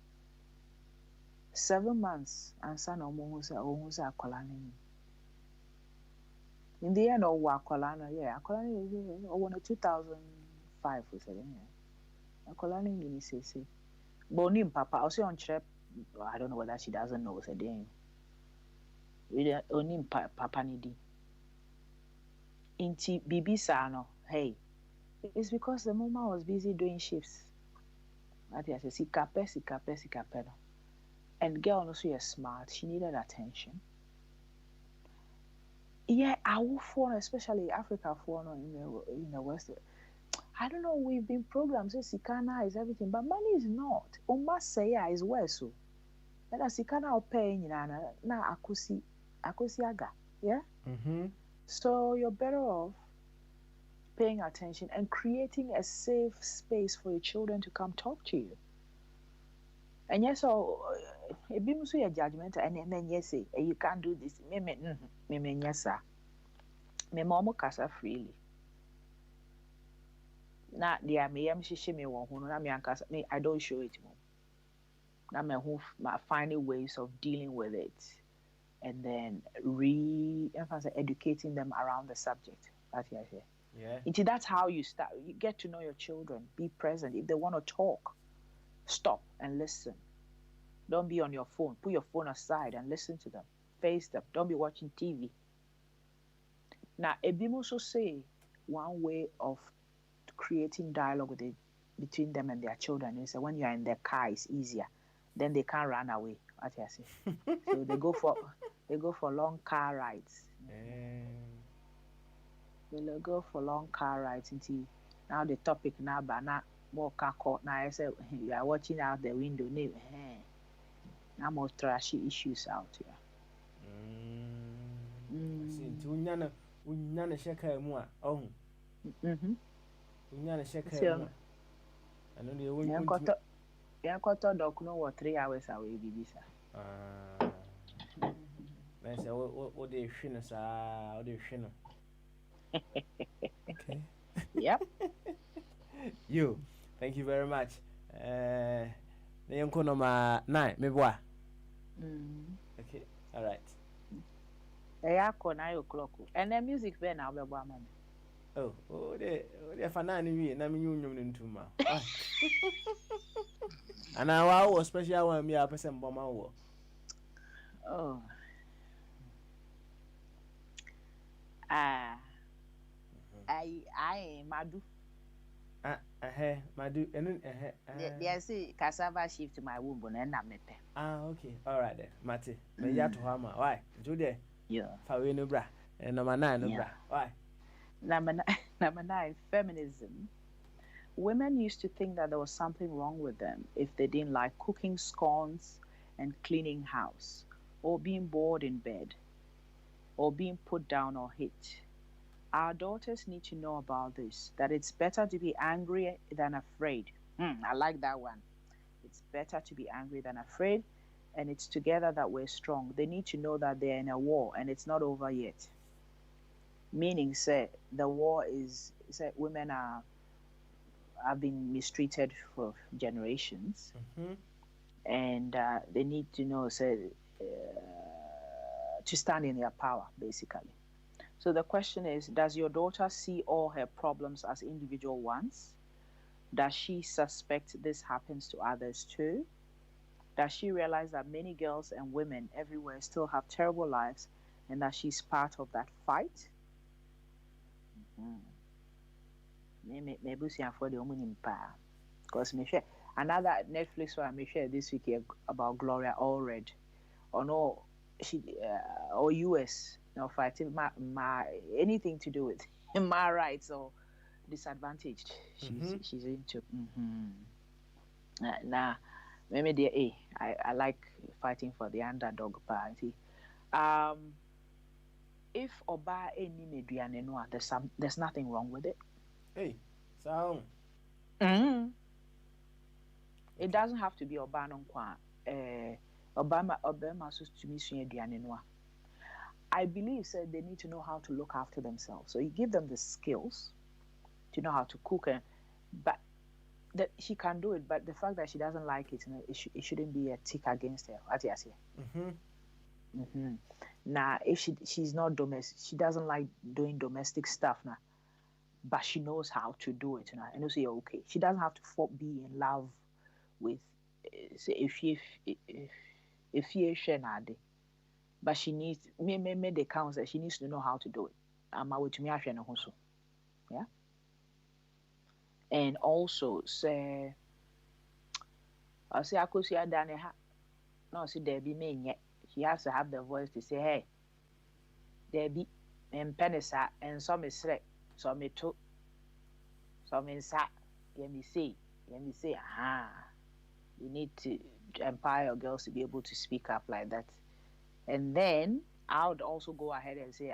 7 months and son almost a colony. In the end, of Colana, a colony over 2005 was a colony in say. Bonim papa, also on trip. I don't know whether she doesn't know a day. We only papa nidi. Inti Bibi Sano, hey, it's because the mama was busy doing shifts. I think I said, Sikape. And girl also is smart. She needed attention. Yeah, our phone, especially Africa phone in the West. I don't know. We've been programmed say Sikana is everything, but money is not. Omasaya is worse. So that Sikana will pay na akusi aga. Yeah. So you're better off paying attention and creating a safe space for your children to come talk to you. And yes, so it be musu your judgment, and then yes, say you can't do this. Me yes, sir. Me momo kasa freely. Na dia me yam shishi me won ho na me ankasa me I don't show it mom. Na me who finding ways of dealing with it, and then re-emphasize educating them around the subject. That's what I say. Yeah. That's how you start. You get to know your children. Be present. If they want to talk, stop and listen. Don't be on your phone. Put your phone aside and listen to them. Face them. Don't be watching TV. Now, Ebim also say one way of creating dialogue between them and their children is that when you are in their car, it's easier. Then they can't run away. What I say. So they go for long car rides. They'll go for long car rides until now the topic now, but not more car court now. I say you are watching out the window. Now more trashy issues out here. Unyana shaka mua oh. Unyana shaka mua. I know the one. Yankoto dog no 3 hours away, Bibisa. I say what they finish what they finish. Okay. Yep. You. Thank you very much. The yanko number 9, maybe what? Okay. All right. They 9 o'clock. And the music be now be Oh, they fanani we na me nyum ntuma. And I was special when me a person bomber wo. Oh. I madu. Madu, and They say cassava shift my womb and I'm mepe. Okay, all right then, Mate. May ya to Hama, why? Jude, Yeah. Fawe no bra, and number 9 no bra, why? Number nine, feminism. Women used to think that there was something wrong with them if they didn't like cooking scones and cleaning house, or being bored in bed, or being put down or hit. Our daughters need to know about this, that it's better to be angry than afraid. I like that one. It's better to be angry than afraid, and it's together that we're strong. They need to know that they're in a war and it's not over yet. Meaning, say, the war is, say, women have been mistreated for generations, and they need to know, say, to stand in their power, basically. So the question is, does your daughter see all her problems as individual ones? Does she suspect this happens to others too? Does she realize that many girls and women everywhere still have terrible lives and that she's part of that fight? Maybe for the woman because another Netflix one I share this week about Gloria Allred, or no, she or US, fighting my anything to do with my rights or disadvantaged. She's into. Nah, maybe I like fighting for the underdog party. If Oba any meduane no, there's nothing wrong with it. Hey, so it doesn't have to be Oba no kwa. Obama so to me aduane no. I believe said they need to know how to look after themselves. So you give them the skills to know how to cook, but that she can do it. But the fact that she doesn't like it, it shouldn't be a tick against her. Now, if she's not domestic, she doesn't like doing domestic stuff now, but she knows how to do it now. And you say okay, she doesn't have to be in love with if but she needs me the counsel. She needs to know how to do it. I'm away to me also. Yeah. And also say I say Akosia Dane ha. No, see Debbie me yet. She has to have the voice to say, hey, Debbie, and penisa and some is slick, some me took, some in sat. Let me see, aha. You need to empower your girls to be able to speak up like that. And then I would also go ahead and say,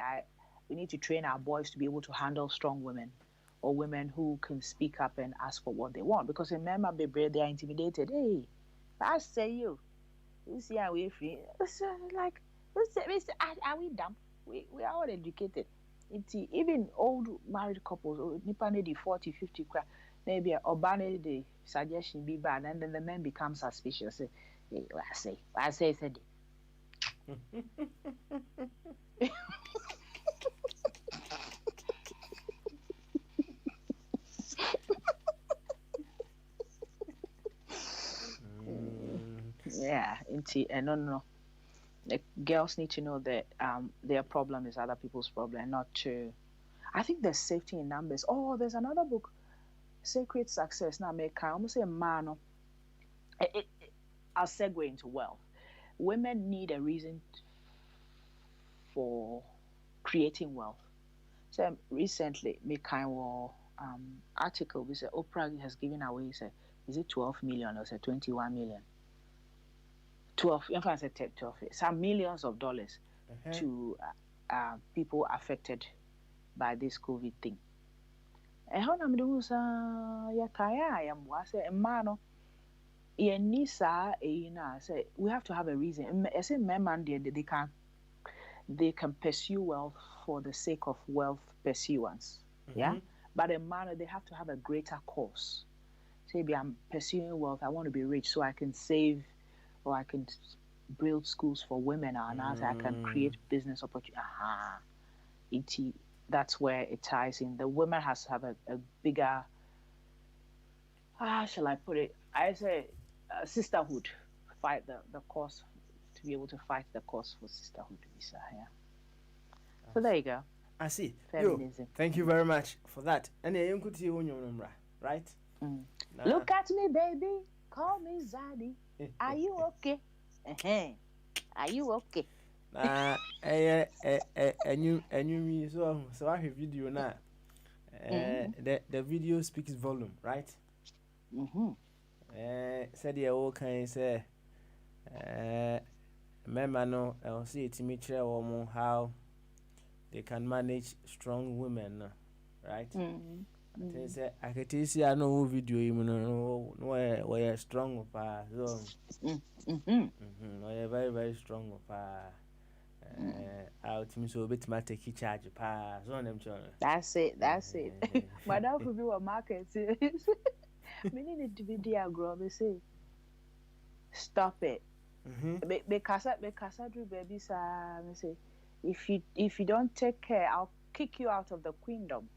we need to train our boys to be able to handle strong women or women who can speak up and ask for what they want. Because remember, baby, they are intimidated. Hey, I say you see how we free. Like, are we dumb? We are all educated. Even old married couples, nipa ne 40, 50 maybe Obana the suggestion be bad, and then the men become suspicious. Hey, I say. Yeah, no. The girls need to know that their problem is other people's problem, not to. I think there's safety in numbers. Oh, there's another book, Sacred Success. Now, I almost say man. I'll segue into wealth. Women need a reason for creating wealth. So recently, me kind of article we said Oprah has given away. Is it 12 million or 21 million? 12, in fact, I said 12, some millions of dollars to people affected by this COVID thing. And how am I doing? I am was a man. We have to have a reason. I say, men, they can pursue wealth for the sake of wealth pursuance. Yeah, but a man, they have to have a greater cause. Say, I'm pursuing wealth. I want to be rich so I can save. Or I can build schools for women, and I can create business opportunities. That's where it ties in. The women has to have a bigger, shall I put it? I say sisterhood, fight the cause, to be able to fight the cause for sisterhood. Yeah. So there you go. I see. Feminism. Yo, thank you very much for that. And you could see number, right? Look at me, baby. Call me Zaddy. Are you okay? Are you okay? And you so I have video now. The video speaks volume, right? Said the old kind say remember no I'll see it me how they can manage strong women, right? I say I can see I know video you know where strong so very very strong out me so bit my take charge so on them channel. That's it. Madam could be what market is. Meaning the video grow me say stop it. Because do baby me say if you don't take care, I'll kick you out of the queendom.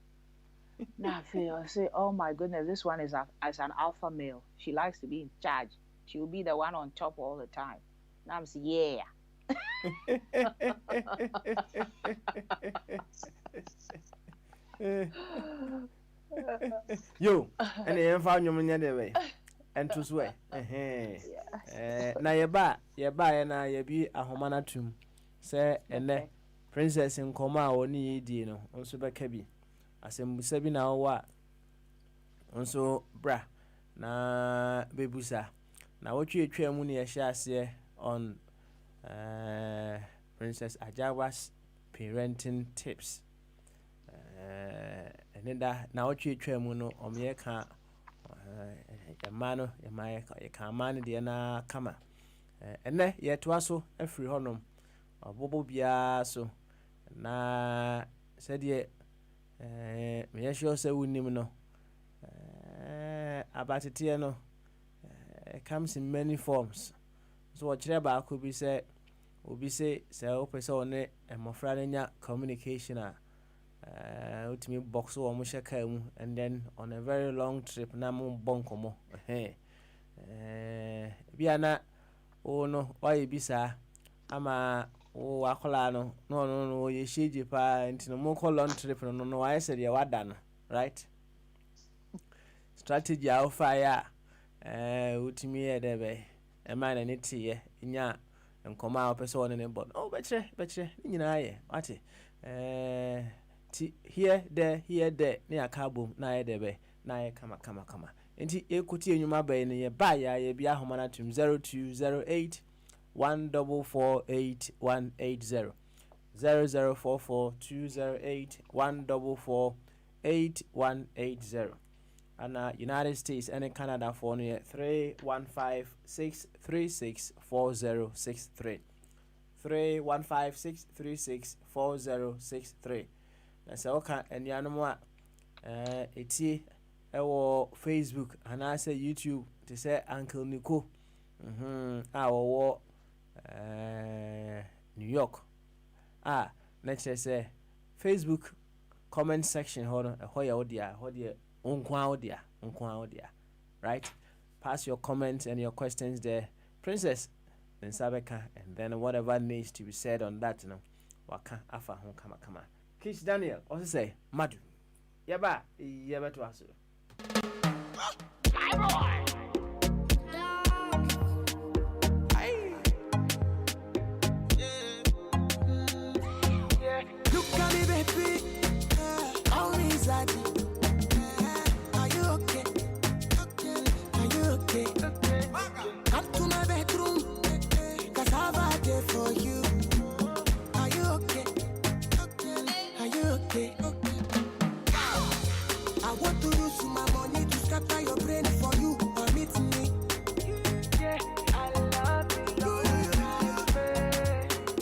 Now I say, oh my goodness, this one is as an alpha male. She likes to be in charge. She will be the one on top all the time. Now I'm saying, yeah. Yo, and I found your money anyway. And to swear. Now you buy and I be a homanatum. Say, and princess in coma or need dino, also by cabby. As in 7 hours. Also, bra. Na bebusa. Now what you try money a share on Princess Adzagba'S parenting tips. And then that now what you try mono or me can a man, you can man the na kama. And then yet was so a free honum or bobo bia so na said ye me sure say we no about it no it comes in many forms. So what you could be say obi say person and my friend communication ultimate box or mushaka and then on a very long trip na mo bonkomo biana oh no why bisa ama o akola no ye shiji pa ntino mo call long trip no why said ya wada no right strategy how fire ultimate debe e man na tie nya nkoma opese won ne bod oh betre nyina ye wate here there ne akabom na ye debe na ye kama enti ekuti enyuma ba ne ye ba ya bia homana tum 0208 1448180 0044 208 1448180 and United States and Canada for 315-636-4063 315-636-4063. That's okay. And yanoma it's Facebook and I say YouTube to say Uncle Nico our New York let's just say Facebook comment section hold on unkwa odia right, pass your comments and your questions there, Princess then Sabeka, and then whatever needs to be said on that waka afa hon kama Kish Daniel also say madu yaba to aso my boy look at me baby call me Zaddy. Come to my bedroom, cause I've had it for you. Are you okay? Are you okay? I want to use my money to scatter your brain for you. Permit me. Yeah, I love you.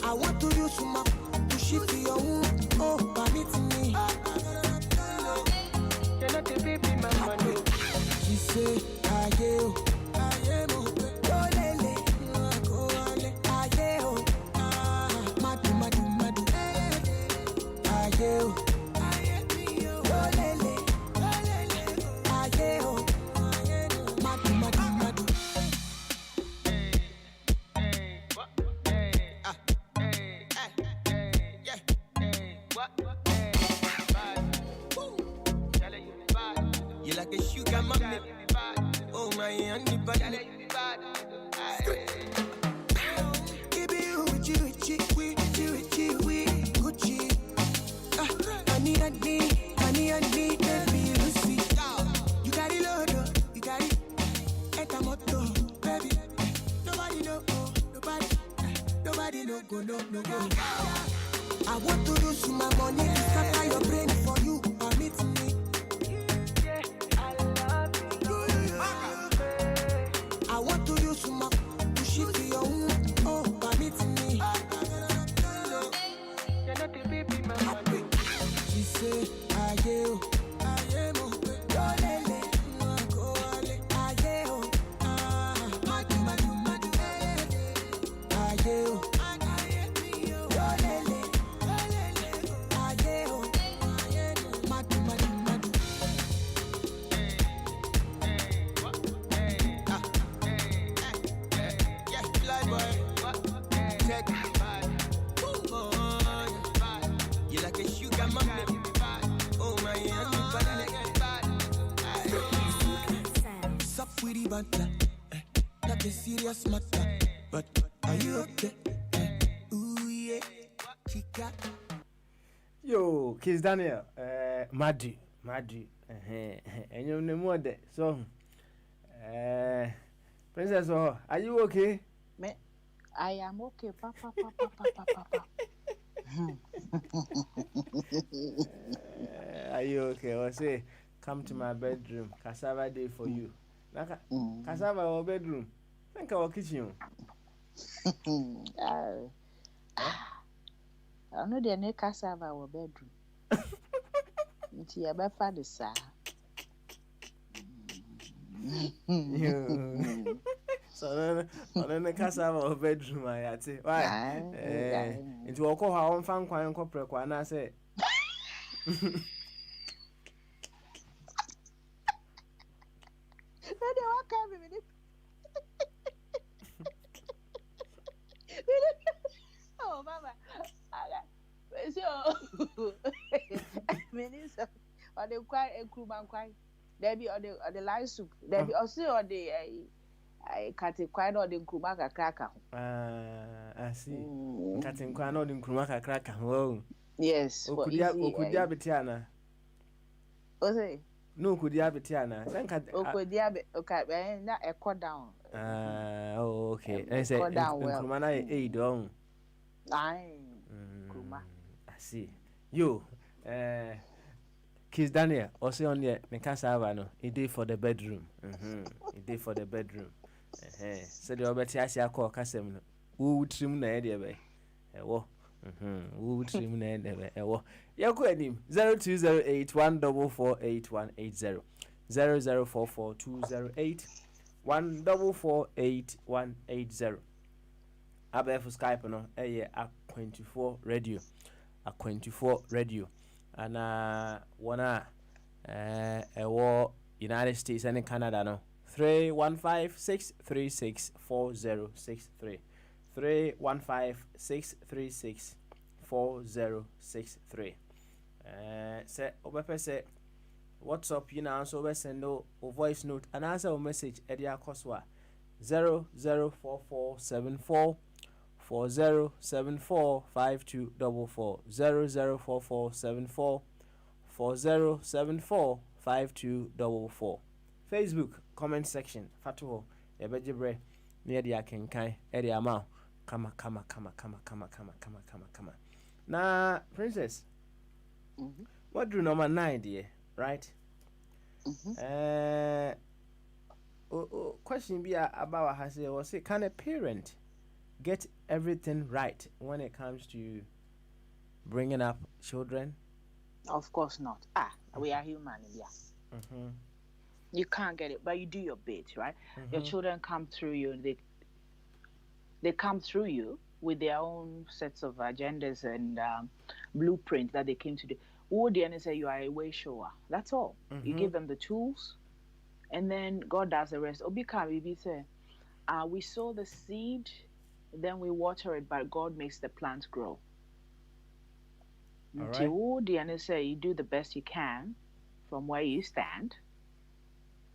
I want to use my to shift your womb. Oh, permit me. You're not a baby, my money. She say, I you. I want to use my money to scatter your brain for you. Permit me. I want to use my to shift your own. Oh, permit me. She say, I am. Not a serious matter, but are you okay? Ooh yeah, chica. Yo, Kiss Daniel, Madu, and you know more that. So, Princess, are you okay? Me, I am okay, papa. Are you okay? Or say, come to my bedroom, cassava day for you. Cassava or bedroom? Think our kitchen. I know the neck cassava our bedroom. It's your father, sir. So then the cassava or bedroom, I say, why? It will call her own fan quite corporate, and I say. Oh, mama. So, Minister, or the quiet and crew man quiet. There be or the light soup. There be also or the I cut it quite or the Krumaka cracker. I see. Cutting quite or the Krumaka cracker. Whoa. Yes. Could you have Betiana? Oh, say. No, could you have Betiana? Could you have okay, not a cut down. Oh, okay. I said, Krumana aid on. I see. You, Kiss Daniel, also on the cassava, no, a day for the bedroom. A day for the bedroom. Said the Obetia call Cassam, who would trim the idea by who would trim the idea by your quedim 0208 1448180 0044 208 1448180. Abe for Skype no a 24 radio a 24 radio and wanna United States and Canada no 315-636-4063 315-636-4063 say obepe say WhatsApp you know so we send no voice note and answer a message edia koswa 004474 40745244 004474 40745244. Facebook comment section fatuho ebejibre near the akenkai area ma kama. Na princess, what do number 9 dear, right? Question be about has it was say can a parent get everything right when it comes to bringing up children? Of course not. We are human, yeah. You can't get it, but you do your bit, right? Your children come through you, and they come through you with their own sets of agendas and blueprint that they came to do. Who the end say you are a way shower. That's all. You give them the tools, and then God does the rest. We sow the seed, then we water it, but God makes the plant grow. Until the end say you do the best you can from where you stand,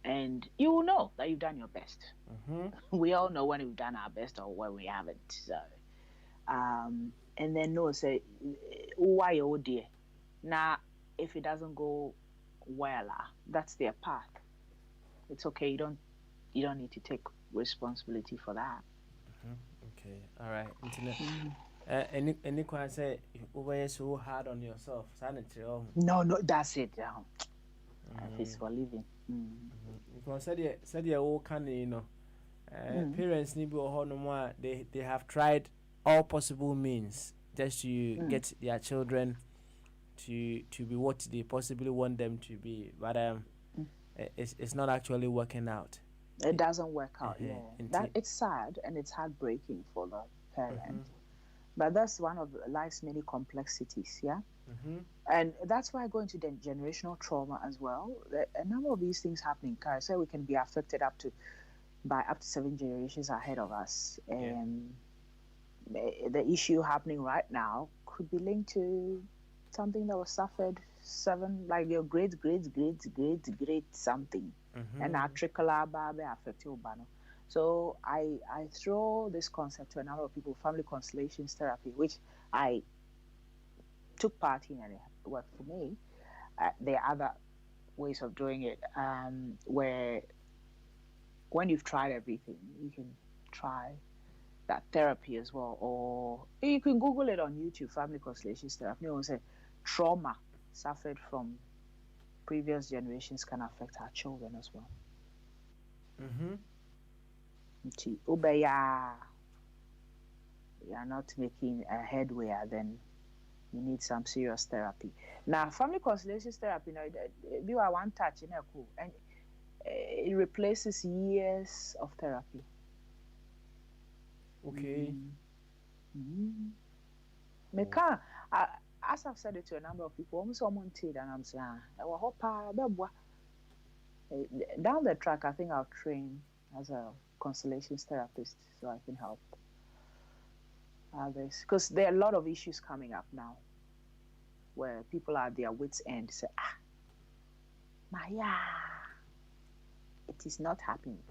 and you will know that you've done your best. Mm-hmm. We all know when we've done our best or when we haven't. So, and then no, say, why oh dear. Now, if it doesn't go well, that's their path. It's okay. You don't need to take responsibility for that. Okay, all right. Internet. Any can say over so hard on yourself. Sanity. No, no, that's it. If it's for living. Because said you all can Mm. parents need to they have tried all possible means just to get their children to be what they possibly want them to be, but it's not actually working out. It doesn't work out. Yeah, that Indeed. it's sad and it's heartbreaking for the parent. But that's one of life's many complexities. Yeah. And that's why I go into the generational trauma as well. A number of these things happening, so we can be affected by up to 7 generations ahead of us. And the issue happening right now could be linked to something that was suffered 7, like your great something, and our trickle affect your banner. So I throw this concept to a number of people, family constellations therapy, which I took part in and it worked for me. There are other ways of doing it, where when you've tried everything, you can try that therapy as well, or you can Google it on YouTube. Family constellations therapy. You know, say trauma suffered from previous generations can affect our children as well. You're not making a headway, then you need some serious therapy. Now, family constellations therapy, you are one touch in a cool, and it replaces years of therapy. Okay. As I've said it to a number of people, almost someone did, and I'm saying, down the track, I think I'll train as a constellations therapist so I can help others. Because there are a lot of issues coming up now where people are at their wits' end. Say, Maya, it is not happening.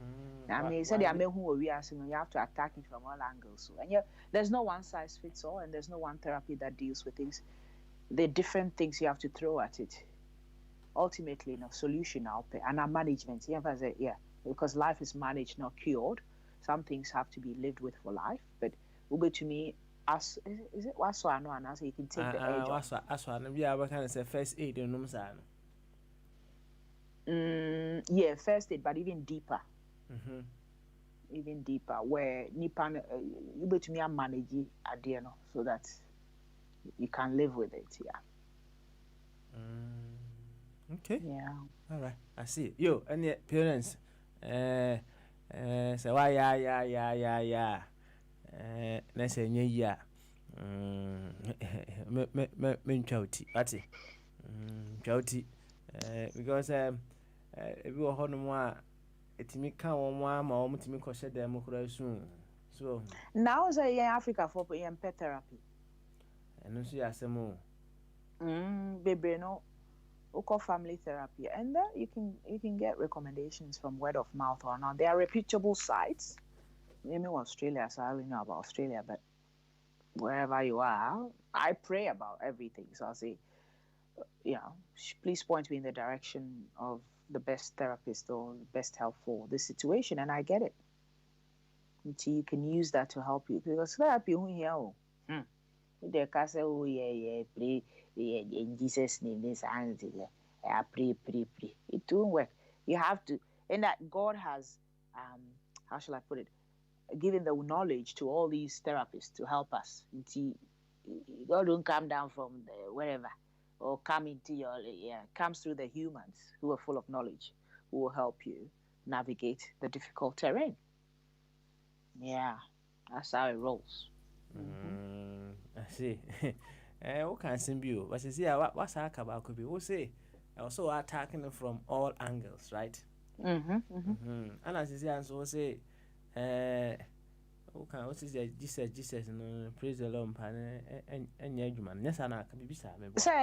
I mean, you have to attack it from all angles. So, and there's no one size fits all, and there's no one therapy that deals with things. The different things you have to throw at it. Ultimately, solution out there and our management. Because life is managed, not cured. Some things have to be lived with for life. But Uber to me, is it what so I know, and so you can take the edge off. That's why we are kind of say first aid in Yeah, first aid, but even deeper. Even deeper, where Nipan, Uber to me, I manage it at the end, so that you can live with it. Okay. Yeah. All right. I see. Yo, and the parents, so why, yeah. Let's say, yeah. Me chouty, Patty. Chouty. Because if you are on one, it me come on one, my own to me crochet them soon. So now is a Africa for pet therapy. And no see as a more. Baby, no. Local family therapy, and you can get recommendations from word of mouth or not. They are reputable sites. Maybe Australia, so I only know about Australia, but wherever you are, I pray about everything. So I'll say, please point me in the direction of the best therapist or the best help for this situation, and I get it. Until you can use that to help you, because therapy they can say, pray in Jesus' name, this and pray. It won't work. You have to, and that God has, how shall I put it, given the knowledge to all these therapists to help us. God don't come down from wherever or come into comes through the humans who are full of knowledge, who will help you navigate the difficult terrain. Yeah, that's how it rolls. I see. What can symbio? But you see, what's about could be? We'll say, also attacking them from all angles, right? And as you see, and so say, what is Jesus, no, praise the Lord, and Yajuman. Yes, and I can be say,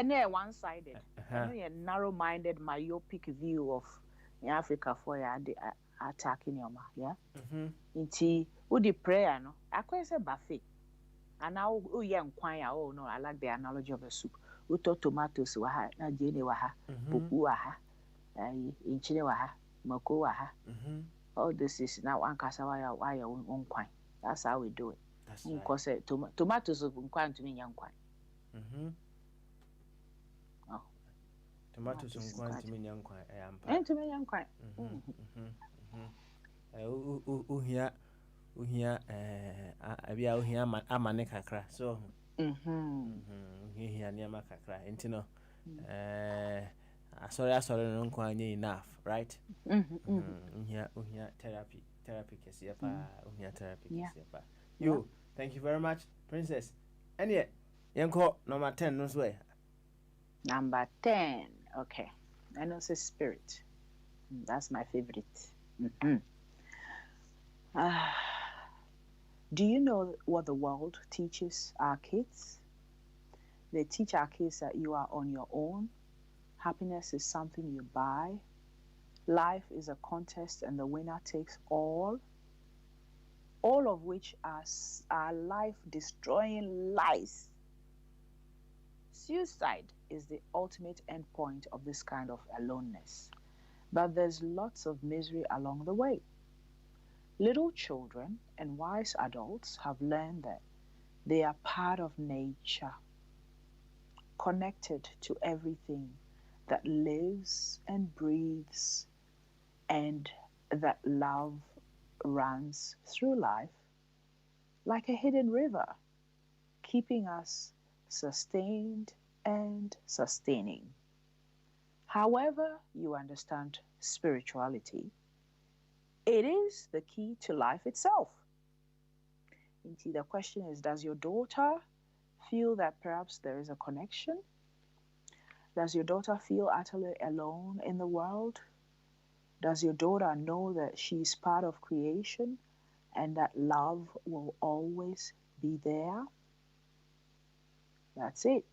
near one sided, a narrow minded, myopic view of in Africa for ya attacking your ma, yeah. Mhm. Who the prayer no? I call it a buffet. And now young kwanya, oh no, I like the analogy of a soup. Uto tomatoes waha, na jene waha, pupu waha, inchine waha, moko waha. All this is now one cassava wire on kwine. That's how we do it. That's right. Because tomatoes of kwine to me young kwine. Oh. Tomatoes and quite to me young quite And to me young kwine. Uhia abia uhia amane kakra so uhia niama kakra ntino asori no nko anya enough right uhia therapy kesi pa uhia therapy kesi pa yo thank you very much princess anye yenko number 10 no so number 10 okay and also spirit that's my favorite. Do you know what the world teaches our kids? They teach our kids that you are on your own. Happiness is something you buy. Life is a contest and the winner takes all of which are life-destroying lies. Suicide is the ultimate endpoint of this kind of aloneness. But there's lots of misery along the way. Little children and wise adults have learned that they are part of nature, connected to everything that lives and breathes, and that love runs through life like a hidden river, keeping us sustained and sustaining. However you understand spirituality, it is the key to life itself. The question is, does your daughter feel that perhaps there is a connection? Does your daughter feel utterly alone in the world? Does your daughter know that she's part of creation and that love will always be there? That's it.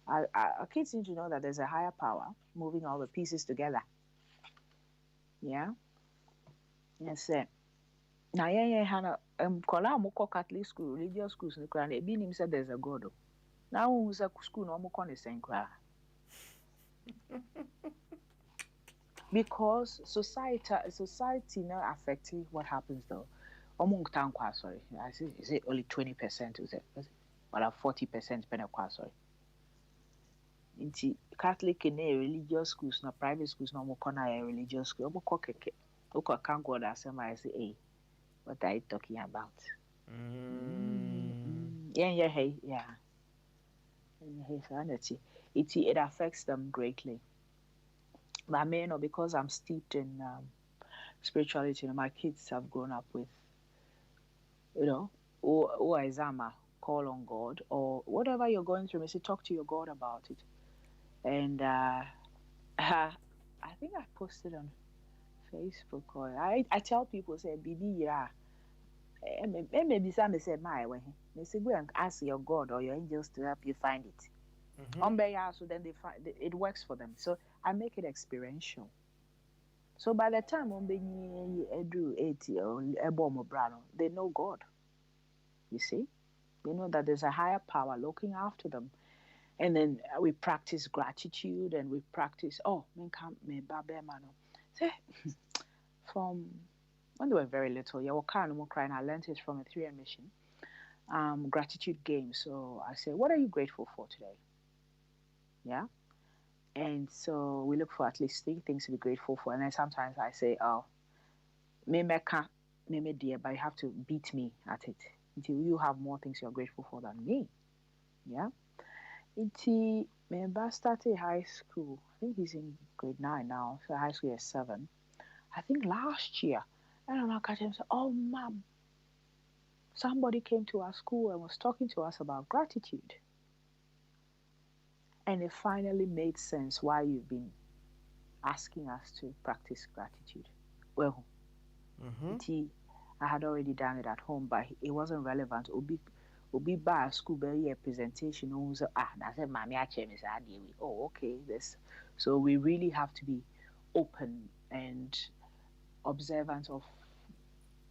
Our kids need to know that there's a higher power moving all the pieces together. Yeah? Yes, sir. Now, Hannah, Kola Moko Catholic school, religious schools, and ebi said there's a God. Now, who's a school no more because society now affecting what happens though. Sorry, I say is it only 20%? Is it? Or 40% sorry. Inti Catholic in religious schools, na private schools, no more religious school. Omo keke. Oko kan God asem I say, hey, what are you talking about? Yeah. It affects them greatly. But I may know because I'm steeped in spirituality. My kids have grown up with, or Izama, call on God, or whatever you're going through, say talk to your God about it. And I think I posted on Facebook, or I tell people, say, Bibi, yeah. Maybe some say, my way. They say, go and ask your God or your angels to help you find it. So then they find it works for them. So I make it experiential. So by the time they know God. You see, they know that there's a higher power looking after them. And then we practice gratitude and we practice from when they were very little, I learned it from a 3M mission. Gratitude game. So I say, what are you grateful for today? Yeah. And so we look for at least 3 things to be grateful for. And then sometimes I say, maybe dear, but you have to beat me at it until you have more things you're grateful for than me. Yeah. Until member started high school. I think he's in grade 9 now. So high school is 7. I think last year. I don't know, catch him say, oh mom, somebody came to our school and was talking to us about gratitude. And it finally made sense why you've been asking us to practice gratitude. Well, I had already done it at home, but it wasn't relevant. Obi by school be a presentation. That's a mommy. Oh, okay. So we really have to be open and observant of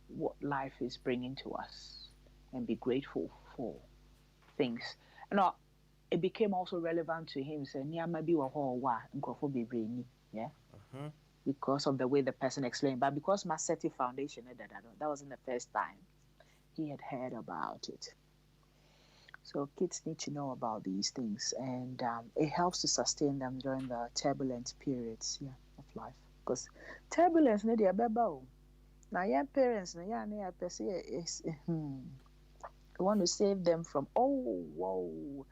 what life is bringing to us and be grateful for things. Now, it became also relevant to him. So, yeah, because of the way the person explained. But because my SETI foundation, that wasn't the first time he had heard about it. So kids need to know about these things, and it helps to sustain them during the turbulent periods of life. Because turbulence, they are bad. Now, your parents, we want to save them from, oh, whoa.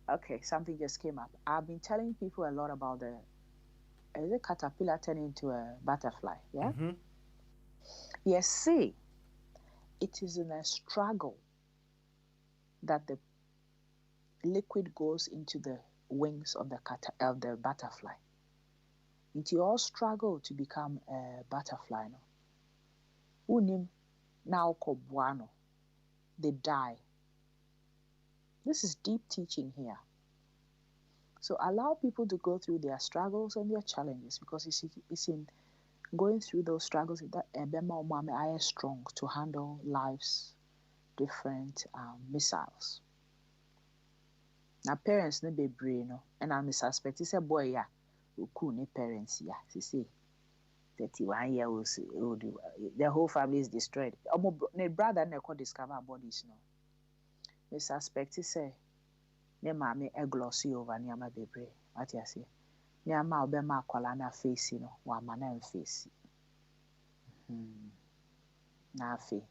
Okay, something just came up. I've been telling people a lot about the caterpillar turning into a butterfly. Yeah? Mm-hmm. Yes, see, it is in a struggle that the liquid goes into the wings of the butterfly. You all struggle to become a butterfly. No? Unim now kobuano. They die. This is deep teaching here. So allow people to go through their struggles and their challenges, because it's in going through those struggles that Ebema Omame are strong to handle life's different missiles. Now parents ne be brain no, and I suspect it's a boy who could parents see 31 years old, the whole family is destroyed. My brother never discover bodies no. Me suspect say ne mama e glossy over near my baby. What you say? Near my obema kwala face no, wa mana face. Na afi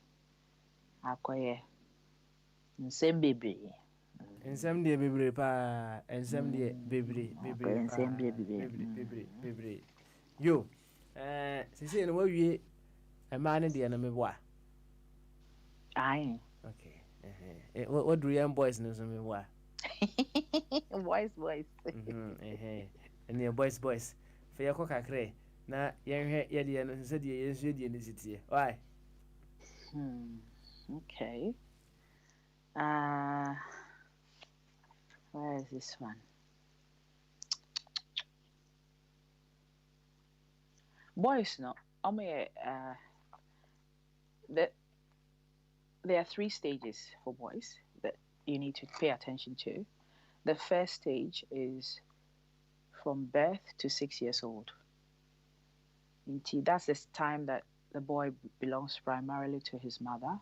akoye nsem bebre. Nsem de bebre pa, nsem de bebre pa, bebre. Yo, sisi no wie e ma ne de na me boa. Aye. Okay. What do young boys know so me boa? Boys. And your boys. For your kakre na yenhwe ye de no se de yensu de ne sitie. Why? Okay. Where is this one? Boys, no. There are 3 stages for boys that you need to pay attention to. The first stage is from birth to 6 years old. That's the time that the boy belongs primarily to his mother,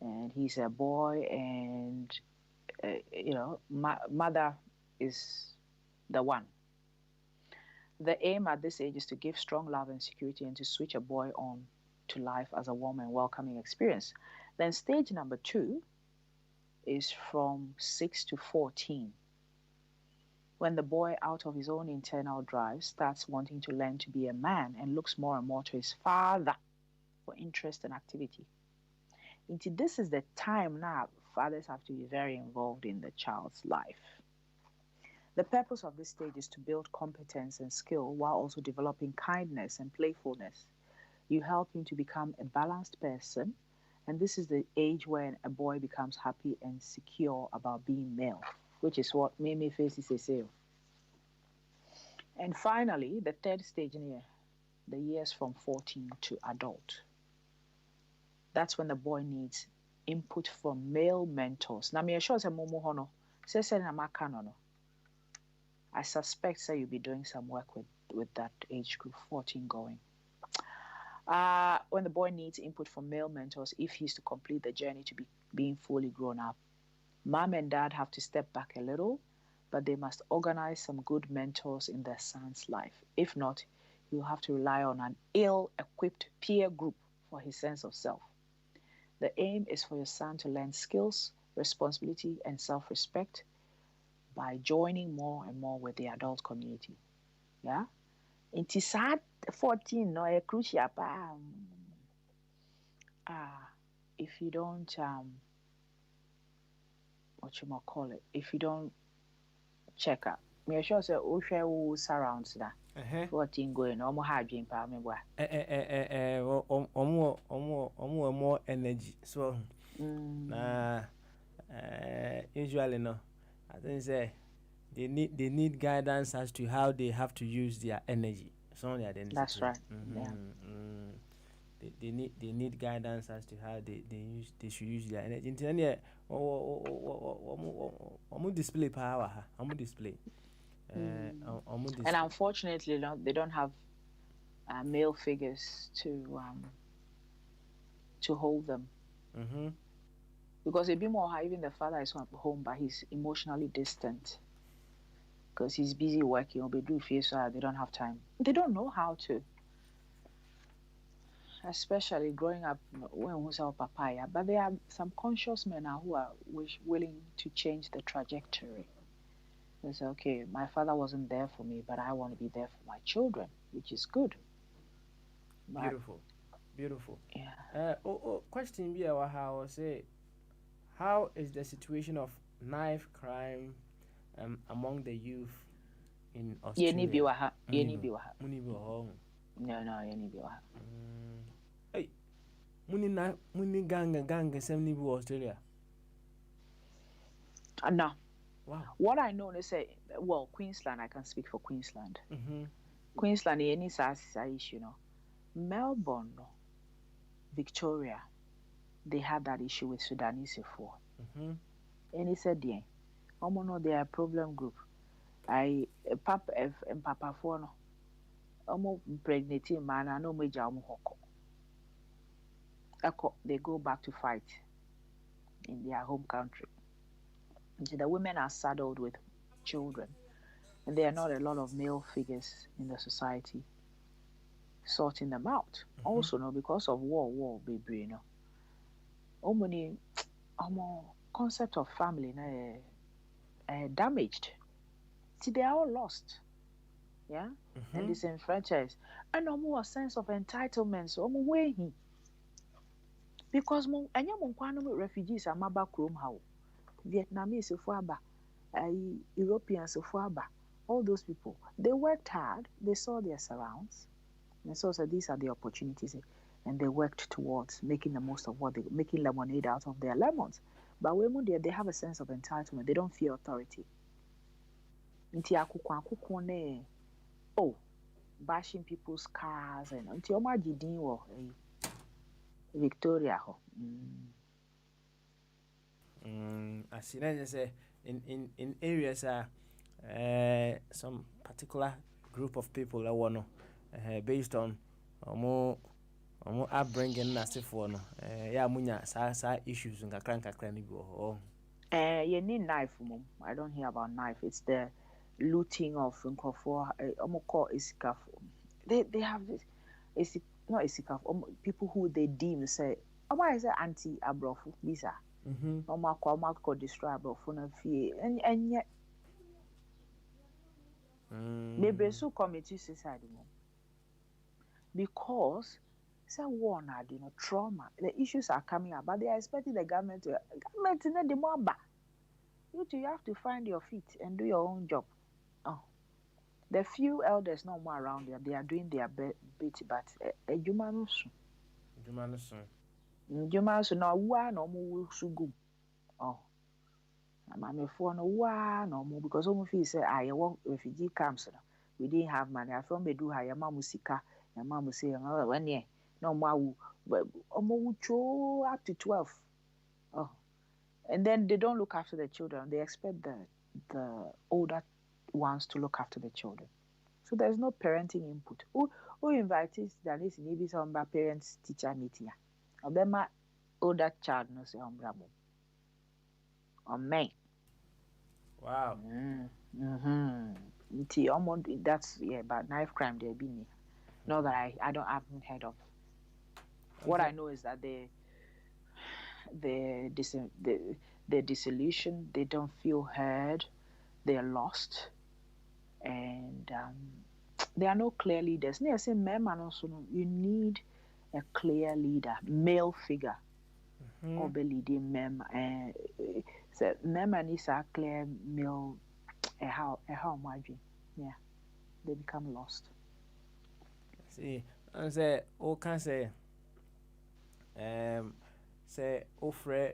and he's a boy, and mother is the one. The aim at this age is to give strong love and security and to switch a boy on to life as a warm and welcoming experience. Then stage number 2 is from 6 to 14, when the boy, out of his own internal drive, starts wanting to learn to be a man and looks more and more to his father for interest and activity. This is the time now fathers have to be very involved in the child's life. The purpose of this stage is to build competence and skill while also developing kindness and playfulness. You help him to become a balanced person, and this is the age when a boy becomes happy and secure about being male, which is what Mimi faces say. And finally, the third stage in here, the years from 14 to adult. That's when the boy needs input from male mentors. Now, me sure say Momo Hono, say na makano no. I suspect you'll be doing some work with that age group, 14 going. When the boy needs input from male mentors, if he's to complete the journey to being fully grown up, mom and dad have to step back a little, but they must organize some good mentors in their son's life. If not, he'll have to rely on an ill-equipped peer group for his sense of self. The aim is for your son to learn skills, responsibility, and self-respect by joining more and more with the adult community. Yeah? It's sad 14 no a crucial if you don't if you don't check up. Me sure say o hwe wo surrounds that. 14 going almost hard dream pa me boy. Omo more energy. So usually no. I think say they need guidance as to how they have to use their energy. It's only identity. That's right. Yeah. They need guidance as to how they should use their energy. Then yeah, display power. Display. And unfortunately, they don't have male figures to hold them. Because a bit more, even the father is home, but he's emotionally distant because he's busy working or do face, so they don't have time. They don't know how to. Especially growing up when we saw papaya, but there are some conscious men now who are willing to change the trajectory. They say, okay, my father wasn't there for me, but I want to be there for my children, which is good. But, beautiful. Yeah. Question be how say, how is the situation of knife crime among the youth in Australia? No. Hey, muni gang sem ni bu Australia. No. Wow. What I know is Queensland. I can speak for Queensland. Queensland, any issue, Melbourne, Victoria, they had that issue with Sudanese before. And he said, yeah, they are a problem group. Papa for no, pregnant man, I know major they go back to fight in their home country. So the women are saddled with children, and there are not a lot of male figures in the society sorting them out. Also, because of war, baby, many concept of family damaged. See, they are all lost, yeah, and disenfranchised, and a sense of entitlement. So, because refugees are maba krom how Vietnamese Europeans all those people, they worked hard, they saw their surrounds, and so these are the opportunities, and they worked towards making the most of making lemonade out of their lemons. But when they have a sense of entitlement, they don't fear authority. Bashing people's cars and Victoria. I see that say in areas some particular group of people that want based on more upbringing na for no munya sa issues nkakra ni go you need knife mom. I don't hear about knife. It's the looting of they have this not isikaf people who they deem say is anti abrofu visa destroy abrofu na fie and yet they so committee suicide because say war na trauma. The issues are coming up, but they are expecting the government in the mobile. You have to find your feet and do your own job. The few elders no more around there, they are doing their bit, but Jumanusu no wa no more sugu. I'm for no wa no more because almost feel say I walk refugee camps. We didn't have money. I from do hire mamusika, and mamu say, oh, 1 year. No more, up to 12. And then they don't look after the children. They expect the older ones to look after the children. So there's no parenting input. Who invites that is maybe some parents teacher meeting? Or them older child no say bravo. Or me. Wow. That's but knife crime there be me. No, that I haven't heard of. What I know is that the disillusioned, they don't feel heard, they're lost, and there are no clear leaders. You need a clear leader, male figure, or be leading mem. So mem needs a clear male. How yeah, they become lost. See, and say, can say, say, offer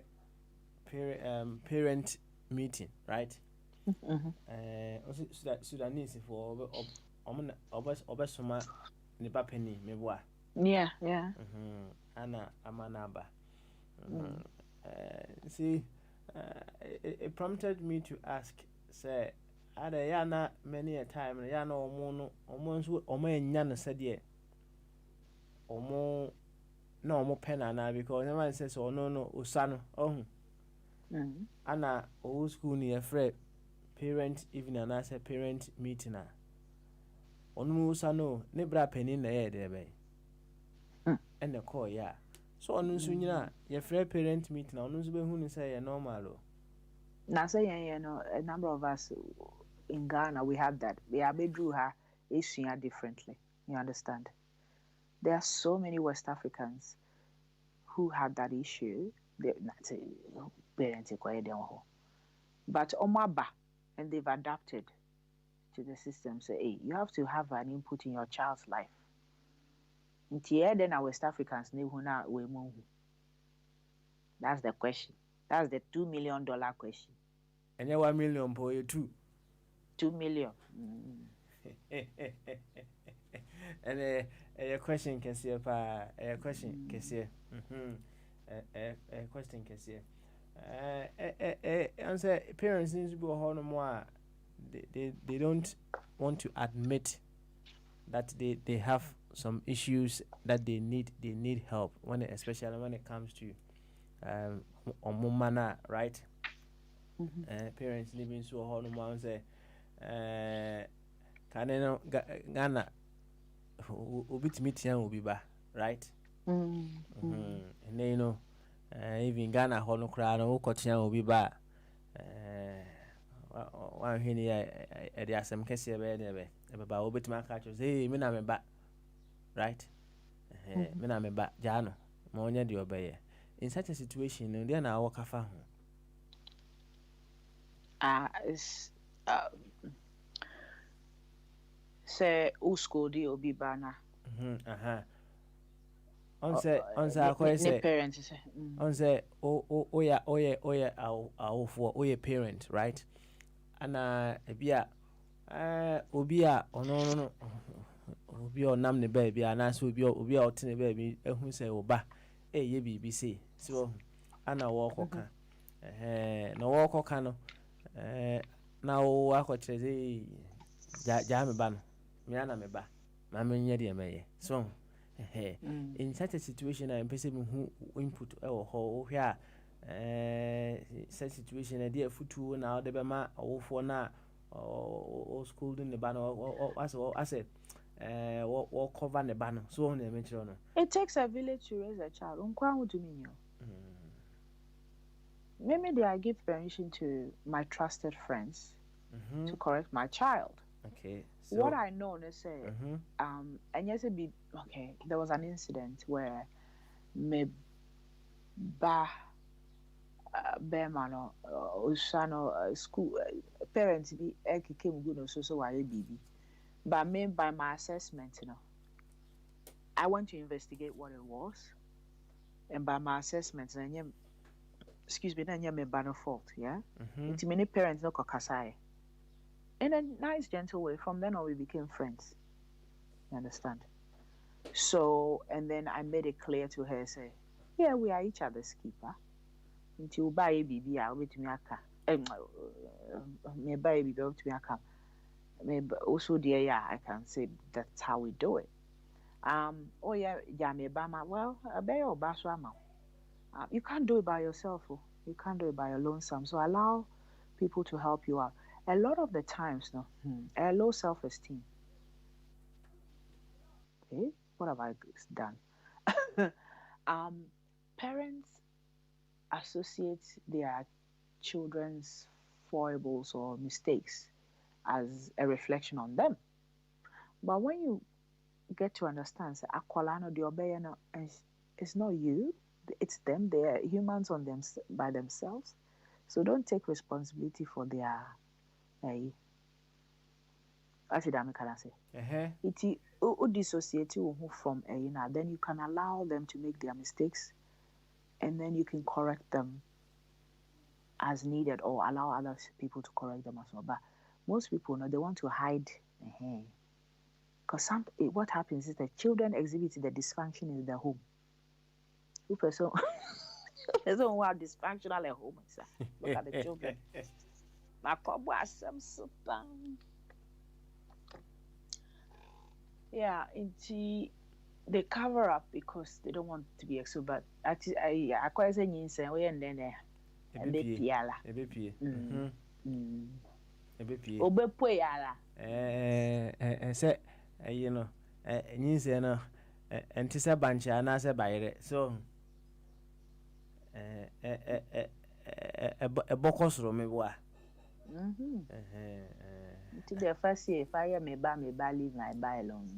parent meeting, right? Also, Sudanese for obesoma ne papani meboa. Yeah, yeah. Ana amanaba. See, it prompted me to ask, say, are there not many a time, yana almost enya no said ye, no pen na because no man says, oh no, usano, oh, ana old school near Fred, parent even and I say parent meeting. Onu usano, nebra penny na air there bay. And the call, yeah. So on sunya, your fair parent meeting, on who say a normal. Now say a number of us in Ghana we have that. We are drew her issue differently. You understand? There are so many West Africans who have that issue. They not say parents but omaba, and they've adapted to the system. Say, hey, you have to have an input in your child's life. Then our West Africans that's the question. That's the $2 million question. And you 1 million boy too. 2 million. And a question can see a question can see. A question can see. Answer parents need to be a more. They don't want to admit that they have some issues that they need help especially when it comes to manner, right? Parents living so hard no say can Ghana obi timitia obi ba, right? And then you know even Ghana ho no kra no kotia obi ba one here e dey asem kese be dey ba obi tima ka cho say me na me ba, right? Me na me ba jano ma onye dey obeye. In such a situation no dey na work afa ho. Say usko di obi bana. On say akwa say parents say. On say oya awofo oya parent, right? Ana ebia obi a ono no obi onam ne ba bia na so obi a otene ba bi ehun say oba ye bibi say so ana wo koka na wo koka no na wo akɔkyerɛ sɛ ja me ba no me ana me ba ma menye de meye so in such a situation I mpese me hu input ɛwɔ hɔ wo hwɛ a such situation e dey futu na de be ma awofo na o school din ne ba no as wo cover ne ba no so na me kyerɛ no. It takes a village to raise a child. Unkwa wo dumi nyo. Maybe I give permission to my trusted friends to correct my child. Okay. So, what I know, they say, and yes, it be okay. There was an incident where me ba Bermano Usano school parents be came good so why baby. But me by my assessment, I went to investigate what it was, and by my assessment, excuse me, then you may ban fault, yeah? It's many parents no kokasai. In a nice, gentle way. From then on, we became friends. You understand? So, and then I made it clear to her, say, yeah, we are each other's keeper. Until buy a baby, I'll be to me me buy a baby to me maybe also dear, yeah, I can say that's how we do it. Oh yeah, me bama. Well, I bet your baswama. You can't do it by yourself. You can't do it by your lonesome. So allow people to help you out. A lot of the times, a low self-esteem. Okay, what have I done? Parents associate their children's foibles or mistakes as a reflection on them. But when you get to understand, say, it's not you. It's them. They are humans on them by themselves. So don't take responsibility for their. That's what I say. It dissociate you from then you can allow them to make their mistakes, and then you can correct them as needed, or allow other people to correct them as well. But most people, they want to hide. Because what happens is the children exhibit the dysfunction in the home. Who person who have dysfunctional at home? Look at the children. Yeah, they cover up because they don't want to be exposed. But I quite say we and then Ebepie. yala. Ebepie. Ebepie. Obepo yala. Say, you know, nyinse no, enti se banche ana se bayre. So, bokosro me boa. Until the first year, if I am me leave my buy alone.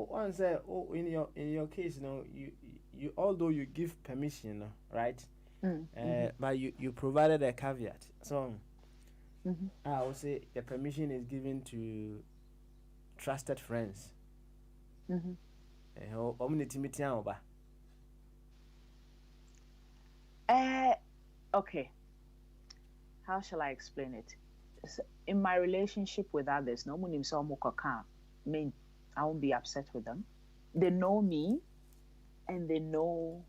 One say, in your case, you although you give permission, right? But you provided a caveat. So I would say the permission is given to trusted friends. Okay. How shall I explain it? In my relationship with others, no one mean I won't be upset with them. They know me and they know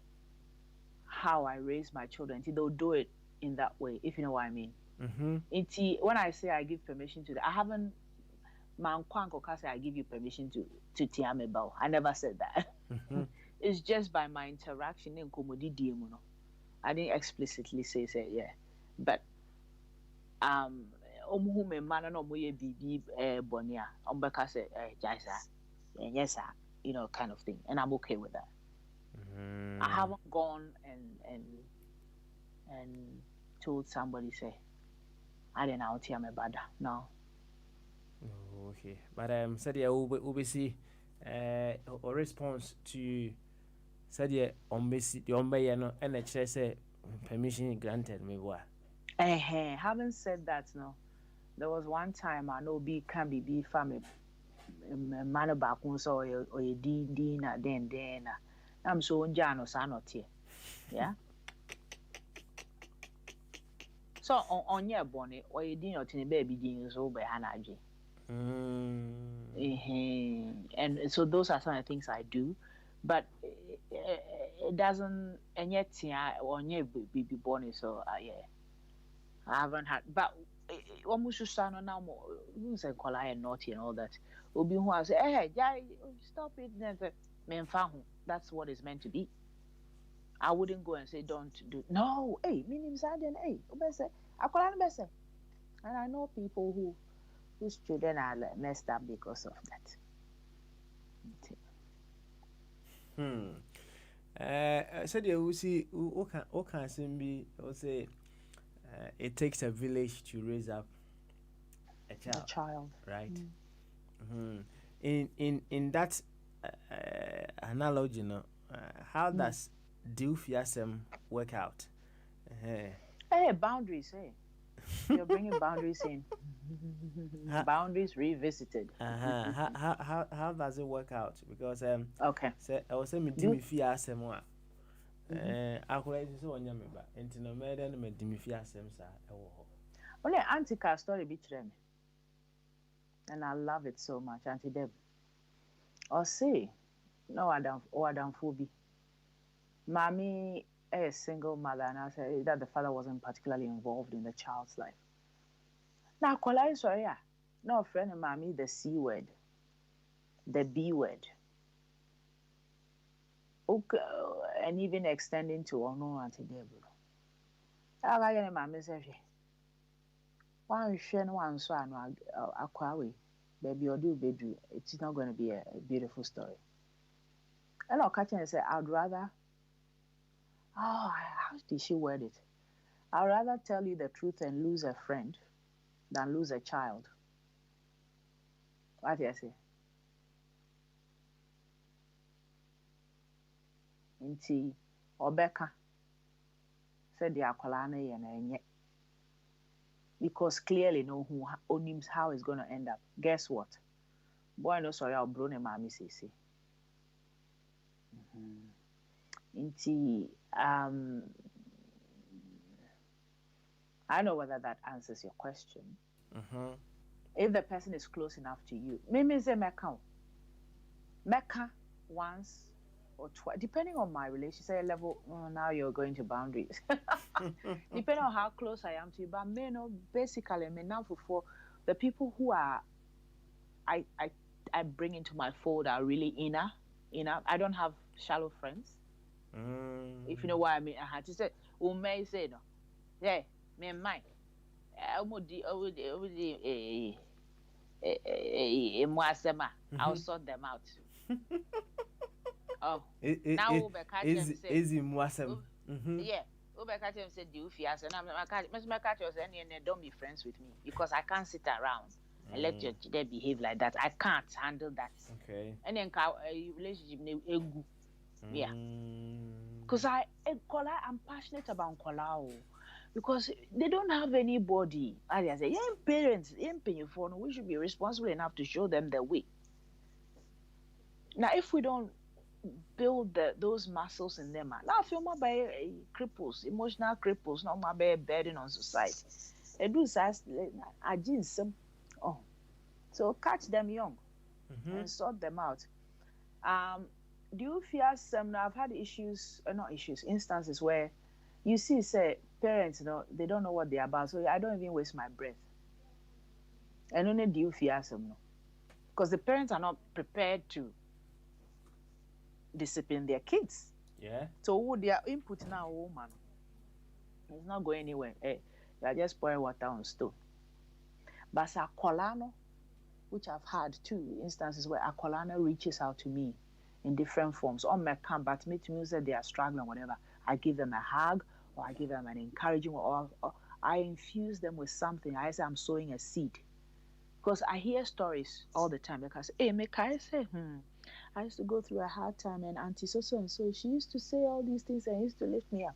how I raise my children. They'll do it in that way, if you know what I mean. When I say I give permission to them, I haven't say I give you permission to Tiamebao. I never said that. It's just by my interaction in Komodi. I didn't explicitly say yeah. But omuhume mana no moye bibi bonia ombeka say jaisa yes you know, kind of thing, and I'm okay with that. I haven't gone and told somebody say I didn't out here my bad. No. Okay, but said yeah we see a response to said yeah on the no and a say permission granted me boy. Haven't said that. No, there was one time I know can be family man back so or a dinner then I'm so Jano not here. Yeah. So on your bonnet or a dinner to the baby dinners over Hanaji. And so those are some of the things I do, but it doesn't, and yet on your baby bonnet. So yeah. I haven't had, but almost to stand on now more. Who's a collie and naughty and all that? Will be who I say, hey, stop it. That's what it's meant to be. I wouldn't go and say, don't do. No, hey, meaning Sergeant, hey, I call it better. And I know people whose children are messed up because of that. Said you see, who can be, say. It takes a village to raise up a child. Right. In that analogy, how does Dilfiasem work out? Hey, boundaries. Hey, you're bringing boundaries in. Boundaries revisited. How does it work out? Because okay. I was saying Dilfiasem one. Only Antika story betray me. And I love it so much, Auntie Deb. Or say, no Adam Phoebe. Mommy a single mother, and I said that the father wasn't particularly involved in the child's life. Now Kolai sorry, no friend of mommy, the C word, the B word. Okay, and even extending to no Auntie Deborah. I got my message. One share one son, a quarry, baby or do baby. It's not going to be a beautiful story. And I'll catch and say, I'd rather. Oh, how did she word it? I'd rather tell you the truth and lose a friend than lose a child. What do you say? Nti Obeka said the akwalana yenye because clearly no who onims how it's going to end up. Guess what? Boy no sorry I'll bro ne mami sisi. Nti I don't know whether that answers your question. if the person is close enough to you. Me say Mecca once or twice, depending on my relationship level. Now you're going to boundaries. Depending on how close I am to you. But me, no, basically, me now for the people who are I bring into my fold are really inner. I don't have shallow friends. If you know what I mean. I had to say, may say no. Yeah, me and mine. I'll sort them out. Oh, now easy mwasem. Yeah, Ubekachem said, "Do you fear?" And my catch was any and don't be friends with me because I can't sit around and let your they behave like that. I can't handle that. Okay. And then relationship yeah, because I'm passionate about Nkola because they don't have anybody. I say, yeah, parents, we should be responsible enough to show them the way. Now, if we don't build those muscles in them, now I feel my by cripples, emotional cripples, not my burden on society. I do I just so catch them young and sort them out. Do you fear some? Now I've had instances where you see, say parents, they don't know what they're about, so I don't even waste my breath. And only do you fear some? No, because the parents are not prepared to discipline their kids. Yeah. So their input now, man, it's not going anywhere. Hey, you are just pouring water on stone. But Akolano, which I've had 2 instances where Akolano reaches out to me in different forms. On my camp, but me to me say they are struggling, whatever. I give them a hug, or I give them an encouragement, or I infuse them with something. I say I'm sowing a seed. Because I hear stories all the time. Because hey, I say, I used to go through a hard time, and Auntie so and so, she used to say all these things and used to lift me up.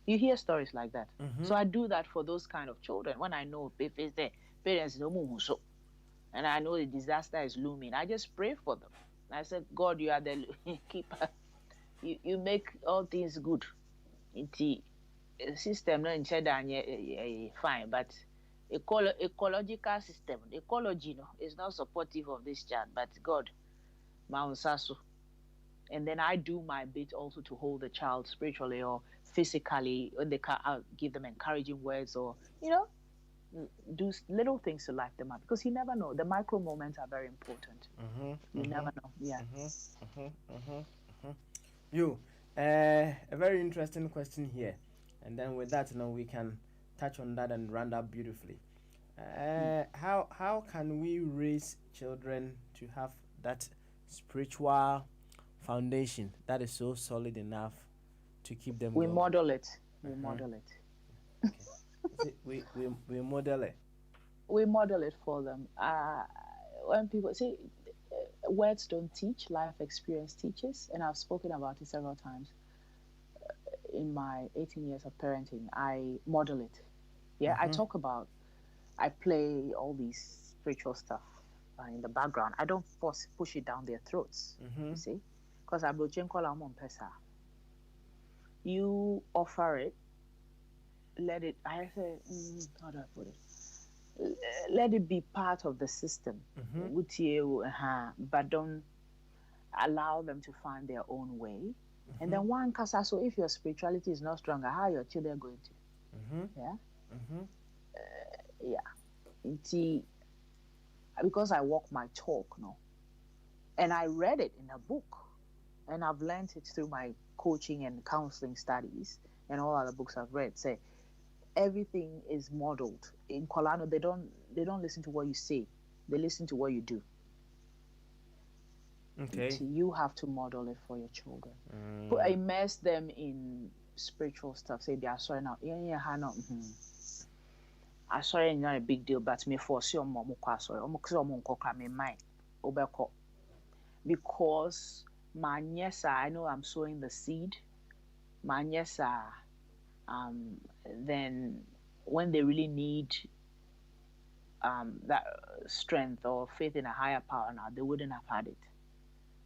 You hear stories like that. So I do that for those kind of children. When I know if it's their parents, and I know the disaster is looming, I just pray for them. I said, God, you are the keeper. You make all things good. The system no fine, but ecological system, ecology is not supportive of this child. But God, Mount Sasu. And then I do my bit also to hold the child spiritually or physically. When they I'll give them encouraging words or do little things to light them up, because you never know. The micro moments are very important. You never know. Yeah. You, a very interesting question here, and then with that, we can touch on that and round up beautifully. How can we raise children to have that spiritual foundation that is so solid enough to keep them going? Model it. We model it. Okay. we model it. We model it for them. When people say words don't teach, life experience teaches, and I've spoken about it several times. In my 18 years of parenting, I model it. Yeah, I talk about, I play all these spiritual stuff in the background. I don't push it down their throats, you see, because I'm pesa. You offer it, let it, I say, how do I put it? Let it be part of the system, but don't allow them to find their own way. And then one casa, so if your spirituality is not stronger, how are your children going to? Because I walk my talk, and I read it in a book, and I've learned it through my coaching and counseling studies and all other books I've read. Say everything is modeled in Kolano. They don't listen to what you say; they listen to what you do. Okay. You have to model it for your children. Immerse them in spiritual stuff. Say they are sorry now. I sorry not a big deal, but me force your mom because my I know I'm sowing the seed. My then when they really need that strength or faith in a higher power now, they wouldn't have had it.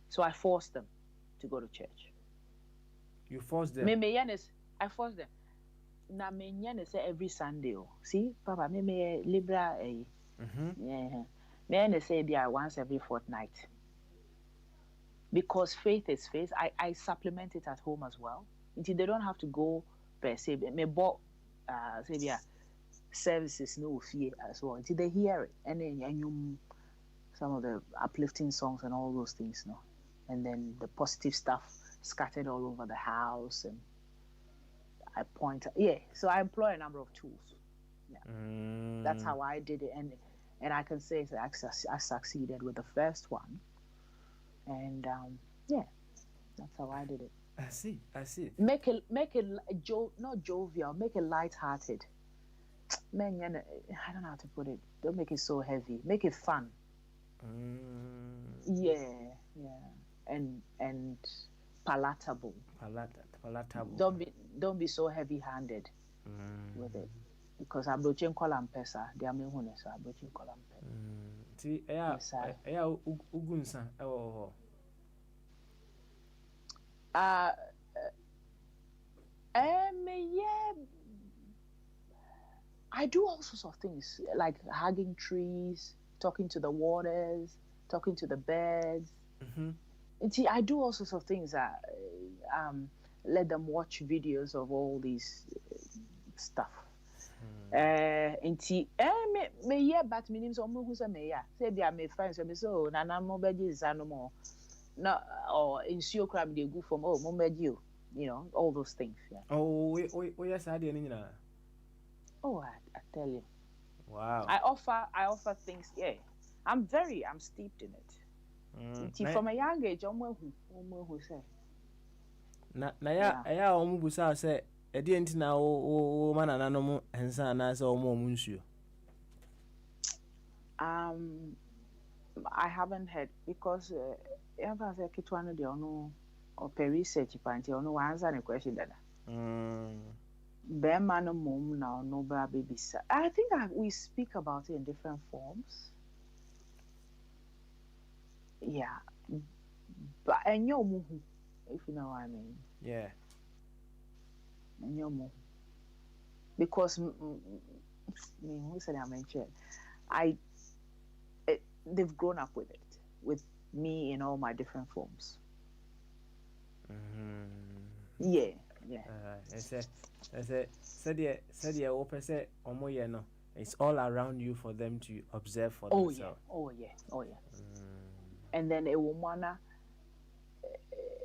So I forced them to go to church. You forced them? I forced them. Na say every Sunday. See, Papa, me libra Yeah. Then they say they are once every fortnight. Because faith is faith. I supplement it at home as well. Until they don't have to go per se. Me bought say yeah services no fear as well. Until they hear it. And then you some of the uplifting songs and all those things, no. And then the positive stuff scattered all over the house and I point so I employ a number of tools. Yeah. That's how I did it and I can say that I succeeded with the first one. And that's how I did it. I see. Make it not jovial, make it light-hearted. Man, I don't know how to put it. Don't make it so heavy. Make it fun. Yeah. And palatable. Palatable. Don't be so heavy-handed with it. Because I'm broaching colampesa. They are making us broaching colampesa. See, ugunsa. I do all sorts of things like hugging trees, talking to the waters, talking to the birds. And see, I do all sorts of things. Let them watch videos of all these stuff. And see, me yeah, but me name's Omo who's a me say be my friends. So me so nana mo beji is no more. No, or in Sio Crab they go from mo beji, you know, all those things. Yeah. Oh, yes, I didn't. Oh, I tell you. Wow. I offer things. Yeah, I'm steeped in it. From a young age, Omo who say. Na ya omu busa say edi enti na o manana no mu ensa na say omu nsuo. I haven't heard because ever say kitwana de ono or per research panti ono answer the question dada. Bema no mum now no bra baby. I think we speak about it in different forms. Yeah, but and your muhu, if you know what I mean. Yeah. And your muhu, because who said I mentioned, they've grown up with it, with me in all my different forms. Yeah. It's all around you for them to observe for themselves. Oh yeah. And then a woman,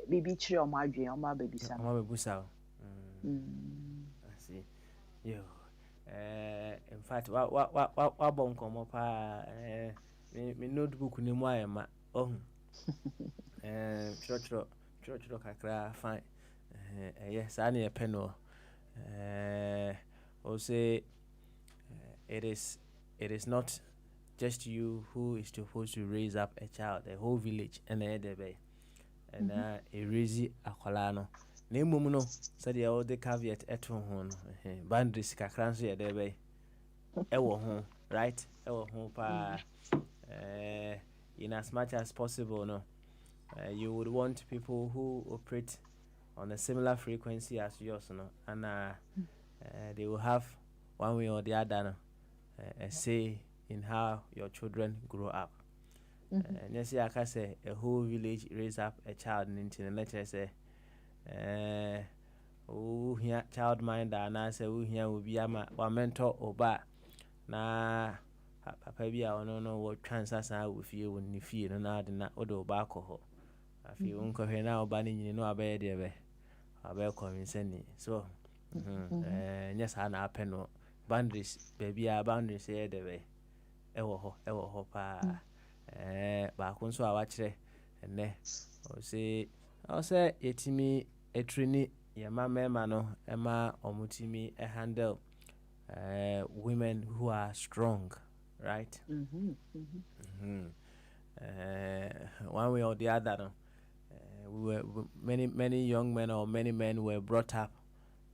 baby tree on my dream, on my baby son. I see. Yo. In fact, what bon come up? Me notebook ni mo ayema. Oh. Church kakra fine. Yes, I need a pen. Also, it is not just you who is supposed to raise up a child, the whole village and the other bay. And a raise a colano. Name no, said the old caveat at home. Boundaries cacrancy at the bay. Ewo home, right? Ewo home pa. In as much as possible, no. You would want people who operate on a similar frequency as yours, no, and they will have one way or the other a say in how your children grow up. And yes, I can say a whole village raise up a child into the nature say, here child minder, and I say, here will be a mentor or ba na papa be I don't know what transfers I with you when you feel and I did not order back or I feel uncle here now banning you know a bed there. I welcome in sending so. Yes, I know pen boundaries, baby, our boundaries here the way. Ewo ho pa. Back on so I watch it and ne. I'll say yetimi a trini, your mamma no, Emma or mutimi a handle women who are strong, right? One way or the other, no. Many young men or many men were brought up.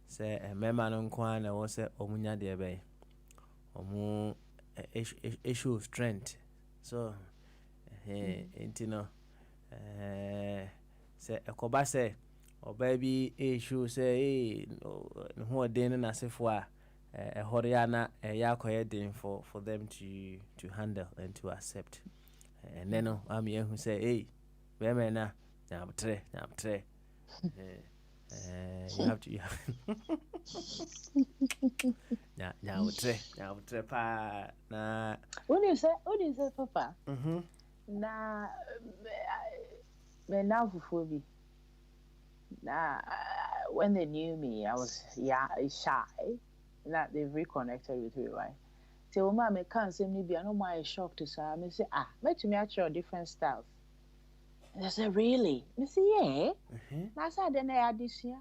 Say a member on Kwan was a Omunya de Bay. Omu issue of strength. So, intino say a cobase or baby issue say, who are then as if horiana yakoyedin for them to handle and to accept. And then I'm here who say, hey, women na I'm tre. You have to now tre pa na. What do you say, Papa? Na me now for me. Nah, when they knew me, I was shy. That they've reconnected with me, right? So when I can't say maybe I know my shocked to say, I say met me actually different styles. And I said, really? I say, yeah. I said, then I had this year,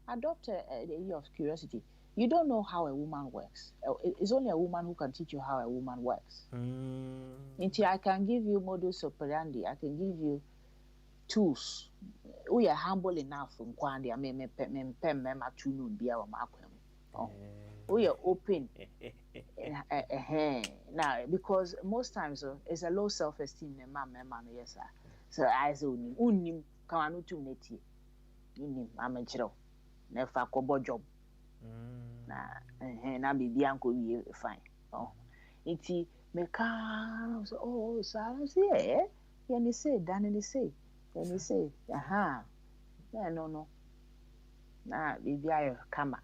adopt the year of curiosity. You don't know how a woman works. It's only a woman who can teach you how a woman works. Until I can give you modus operandi, I can give you tools. We are humble enough from Kwandi. I mean, we are open. Now, because most times it's a low self-esteem. Yes, sir. So I say, unim kamanu tu neti. Unim amechiro. Nefa kobo job. Na bibi anko we fine. Oh, iti meka. Oh, so say, yeah, ni say, Danny say. Then you say, yeah, no. Nah, baby, I come.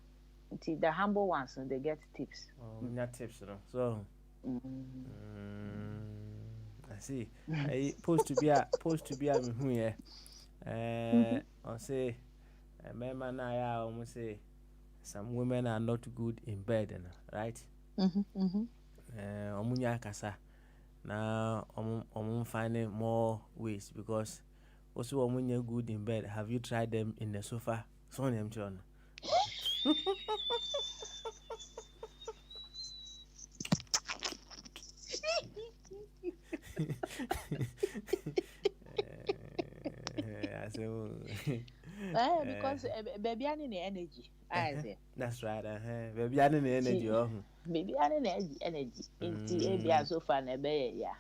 The humble ones, they get tips. Not tips, you know. So, I see. I supposed to be a who here. I say, remember now, I almost say, some women are not good in bed, right? Omunya kasa. Now, finding more ways because. Also, when you're good in bed, have you tried them in the sofa? So them John. Because baby, I need energy. I say. That's right. Baby, I need energy. Baby, I need energy. It's sofa na be yeah.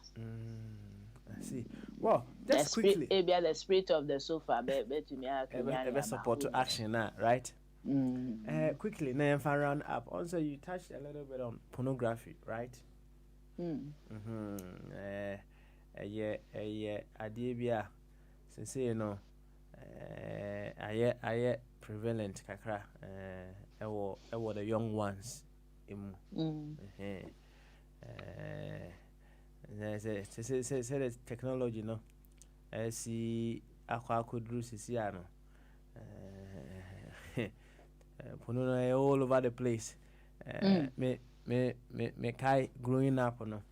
I see. Well, just quickly. The spirit of the sofa, to me, support to action now, right? Quickly, now if I round up. Also, you touched a little bit on pornography, right? Adebia, since you know, I prevalent kakra. Ewo the young ones, say the technology no see akwa kodru sisi ano pono all over the place me kai growing up no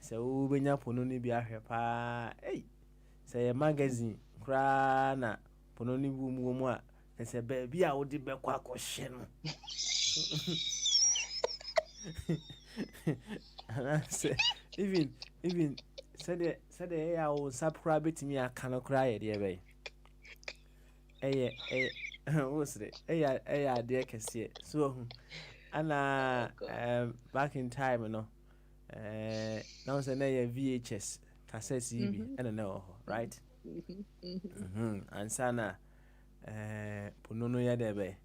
so benya pono ni bi ahwe pa say a magazine kra na pono ni bu mu a say baby a wo di be kwa kohye no even said the I will subscribe to me. I cannot cry, dear bay. What's it? Dear can see it. So, and back in time, you know, now it's a VHS cassette CB, I don't know, right? And Sana, Punono ya debe,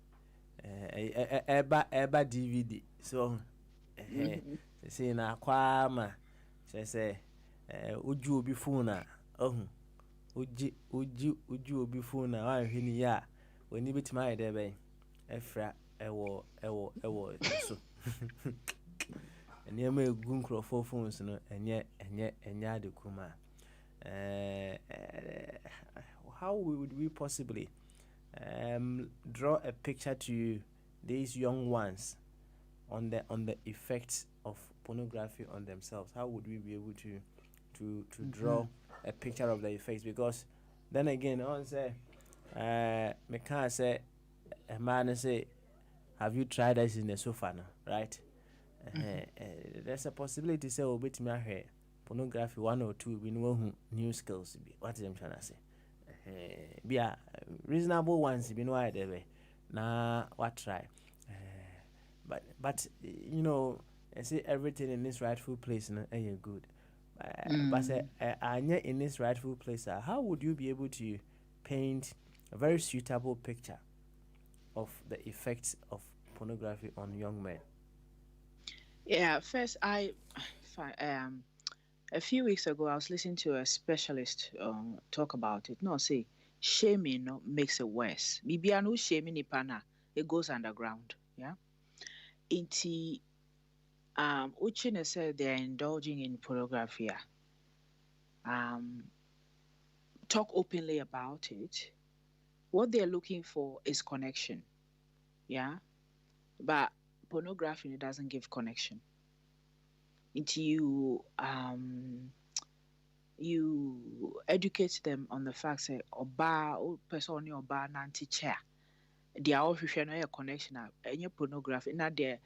eba DVD. So, say na kwama say uju obi phone uju obi phone a hwini ya woni betima ya debe efra ewo so ene ma egu nkrofo phones no enye ade kuma how would we possibly draw a picture to these young ones on the effects of pornography on themselves? How would we be able to draw a picture of the effects? Because then again, I say, me can't say, a man say, have you tried this in the sofa now, right? There's a possibility say, oh, bit me here pornography 1 or 2 we know new skills be. What is I'm trying to say? Be a reasonable ones be no idea way. Nah, what try? But you know, I say everything in its rightful place, and you're good. But say, in its rightful place, how would you be able to paint a very suitable picture of the effects of pornography on young men? Yeah, first a few weeks ago I was listening to a specialist talk about it. No, say shaming no makes it worse. Bibia no shaming ipana, it goes underground. Yeah. Inti Uchine said they're indulging in pornography. Um talk openly about it. What they're looking for is connection. Yeah. But pornography doesn't give connection. Into you educate them on the fact that oba person or oba nanti chair they are all no connection any pornography na they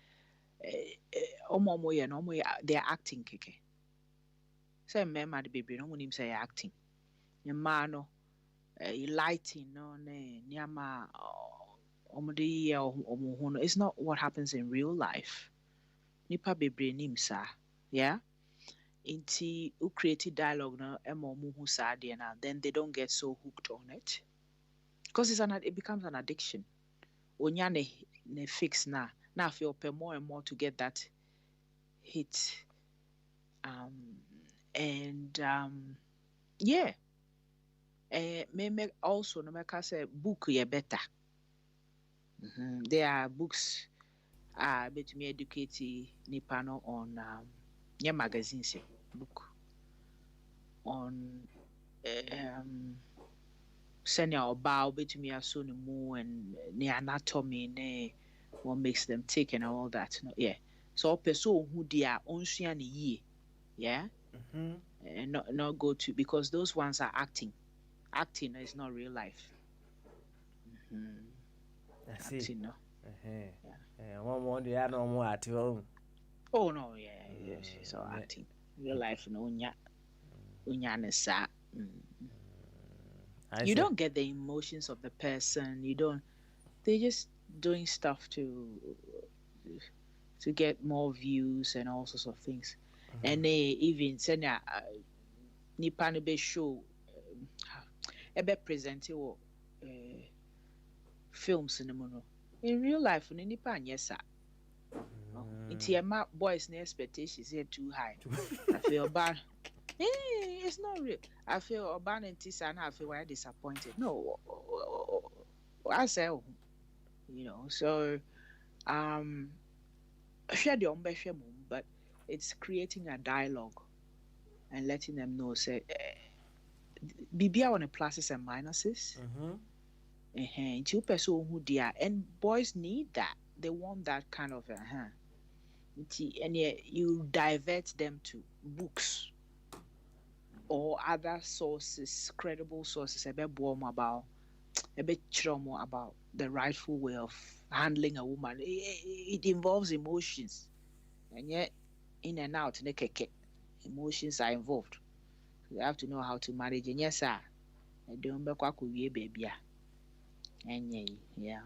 omo ye no they are acting keke say mema the baby no munim say acting the man no lighting no ne nyama omo de ye omo ho no it's not what happens in real life nipa bebre nim sa yeah into who created dialogue now then they don't get so hooked on it because it becomes an addiction onya ne fix now feel pay more and more to get that hit um and yeah me also no make say book ye better there are books bet me educate nipa no on yeah magazines book on senior ɔbaa wobɛtumi aso ne mu and the anatomy ne what makes them tick and all that no yeah so person who they are onsua ne yie yeah and not go to because those ones are acting is not real life I see. acting no One day I know more at home. oh no yeah it's all acting real life no unya ne sa you don't get the emotions of the person. You don't. They're just doing stuff to get more views and all sorts of things. And they even send nipa no be show ebe present films in the mono. In real life, nipa anyesa. It's my boys' expectations here too high. I feel bad. It's not real. I feel urban and Tisa I feel very disappointed. No, I say, so share the but it's creating a dialogue and letting them know say BBA on the pluses and minuses. Two person who they are and boys need that. They want that kind of and you divert them to books or other sources, credible sources, a bit about the rightful way of handling a woman. It involves emotions, and yet in and out, emotions are involved. You have to know how to manage. And yes, sir, I don't be baby. And yeah.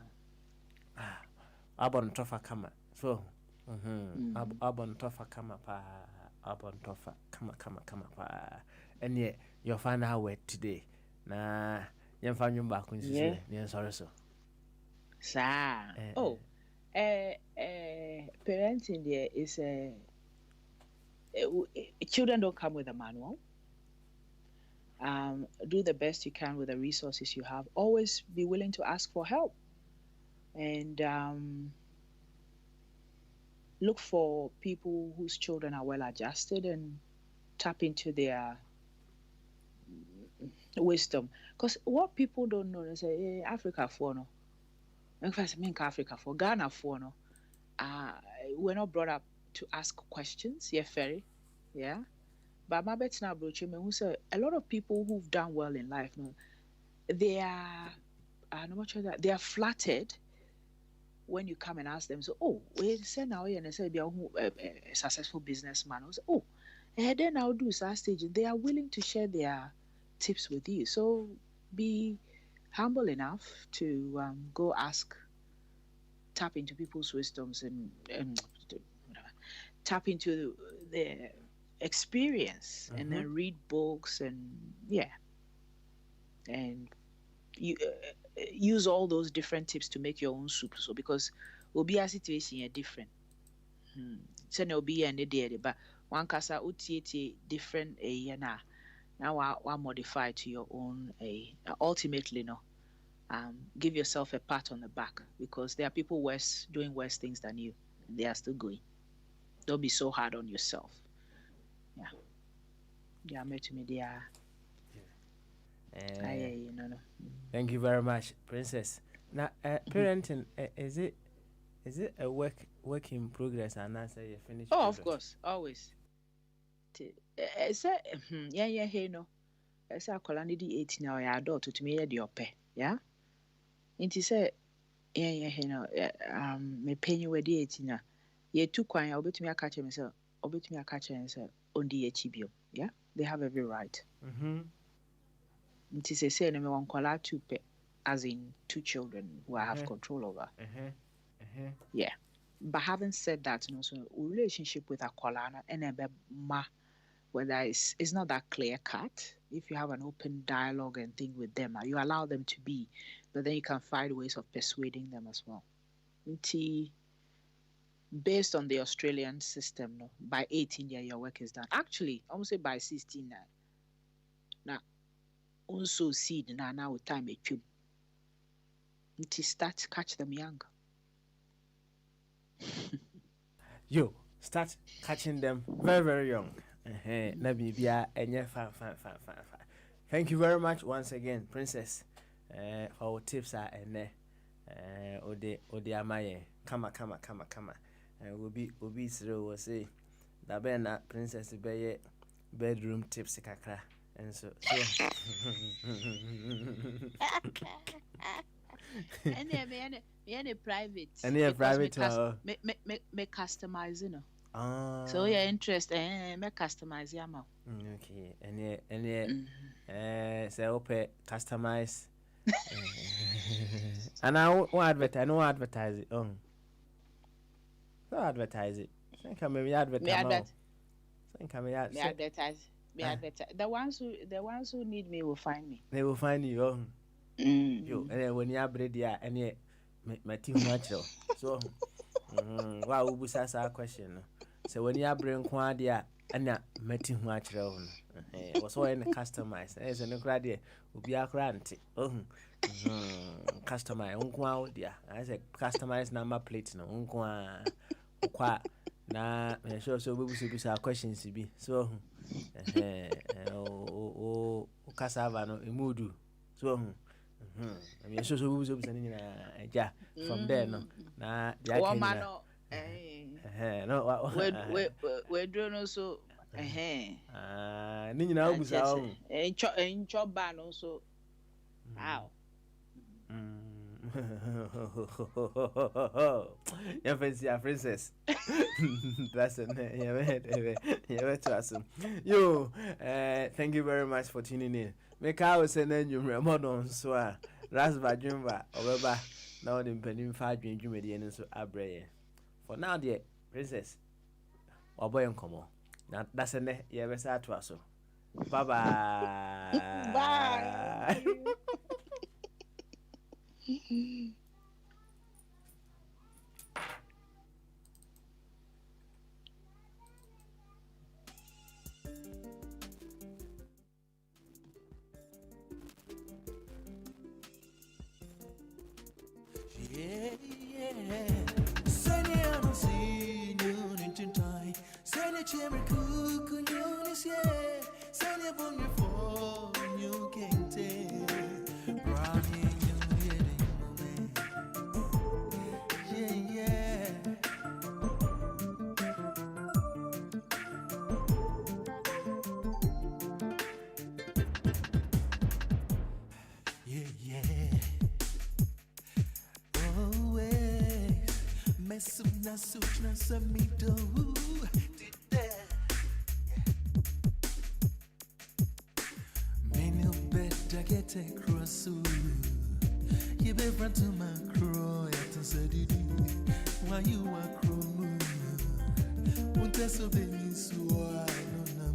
Abon tofa kama so. Abon tofa kama pa. Abon tofa kama pa. And yet you'll find out where today. Na you find your back when you sorry so. Sa parenting there is children don't come with a manual. Do the best you can with the resources you have. Always be willing to ask for help, and look for people whose children are well adjusted and tap into their wisdom. Because what people don't know, they say, Africa for no. In fact, I mean Africa for Ghana for no. We're not brought up to ask questions. Yeah, ferry. Yeah. But my bet now, bro, who say a lot of people who've done well in life, no, they are no much that they are flattered when you come and ask them. So, we say now, and they say be a successful businessman. And then I'll do so stage. They are willing to share their tips with you. So be humble enough to go tap into people's wisdoms and tap into their experience and then read books and you use all those different tips to make your own soup. So because Obi situation is different. So no be any day, but one kasa uti different now I modify to your own ultimately no. Give yourself a pat on the back because there are people doing worse things than you. And they are still going. Don't be so hard on yourself. Yeah. Yeah, met me there. Thank you very much, Princess. Now, parenting, is it a work in progress and answer you finish? Oh, of course, always. Hey no. I say akola ne di 18 now ya adult to me the ope. Yeah. Nti say hey no me penny we di 18 na. Ye tu kwan ya obetumi aka che me say obetumi aka che me say ondi ye chibio. Yeah. They have every right. Nti say no me wan kola two pe as in 2 children who I have control over. Yeah. But having said that, so relationship with a kolana and a ma, whether it's not that clear cut. If you have an open dialogue and thing with them, you allow them to be, but then you can find ways of persuading them as well. Based on the Australian system, by 18 your work is done. Actually, I would say by 16 now also seed now with time it start catch them young. You start catching them very, very young. Thank you very much once again, Princess, for our tips and Ode Amaye. Kama. We'll be through say that bena Princess be bedroom tips kakra and so and private. And private me customize, you know. So you're interested, me customize yama. Okay, and say open customize. And I won't advertise it. No advertise it. Think I may advertise. Me advertise. The ones who need me will find me. They will find you. Yo, and when you are ready, and my team natural. So, wow, we ask our question. So when you are bring quadia, and my team natural. Was all in customize. As an incredible, will be a grant. Customize, unqua, dear. I said, customize number plate, no, unqua. Na sure so we will see our questions to be so cassava no imudu so I mean so we will be sending ja from there no na the woman no we do no so ni nyina obusa o encho ba no so wow your princess. That's it. Yo, thank you very much for tuning in. Make our send you modern so Rasba Jumba or now the penny 5 Jumedian so abre. For now, dear princess, or boy and come. Now that's a net, yeah, to us. Bye bye. Bye. Sujna samido menu better get a cross you be run to my crow at said why you are crow won't so be so I don't know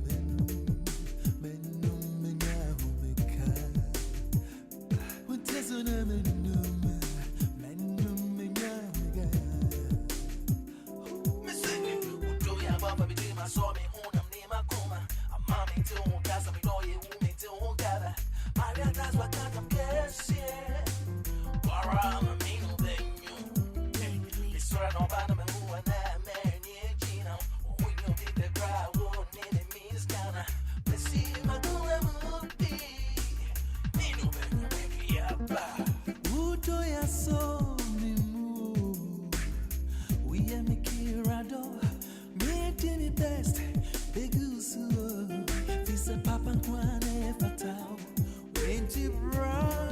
well for between my soul, me home, I'm near my coma. I'm mommy to who got some know you, who me to who gather. I realize what kind of cares, yeah. I'm a mean old thing. It's right on by the who and that man, yeah, Gina. When you did the cry, won't need it means kinda. Let's see if I do a movie. Me no baby, yeah, who do ya so me move? We are me kirado, me me best. Big usu, visa papa kwane fatal. When you bra.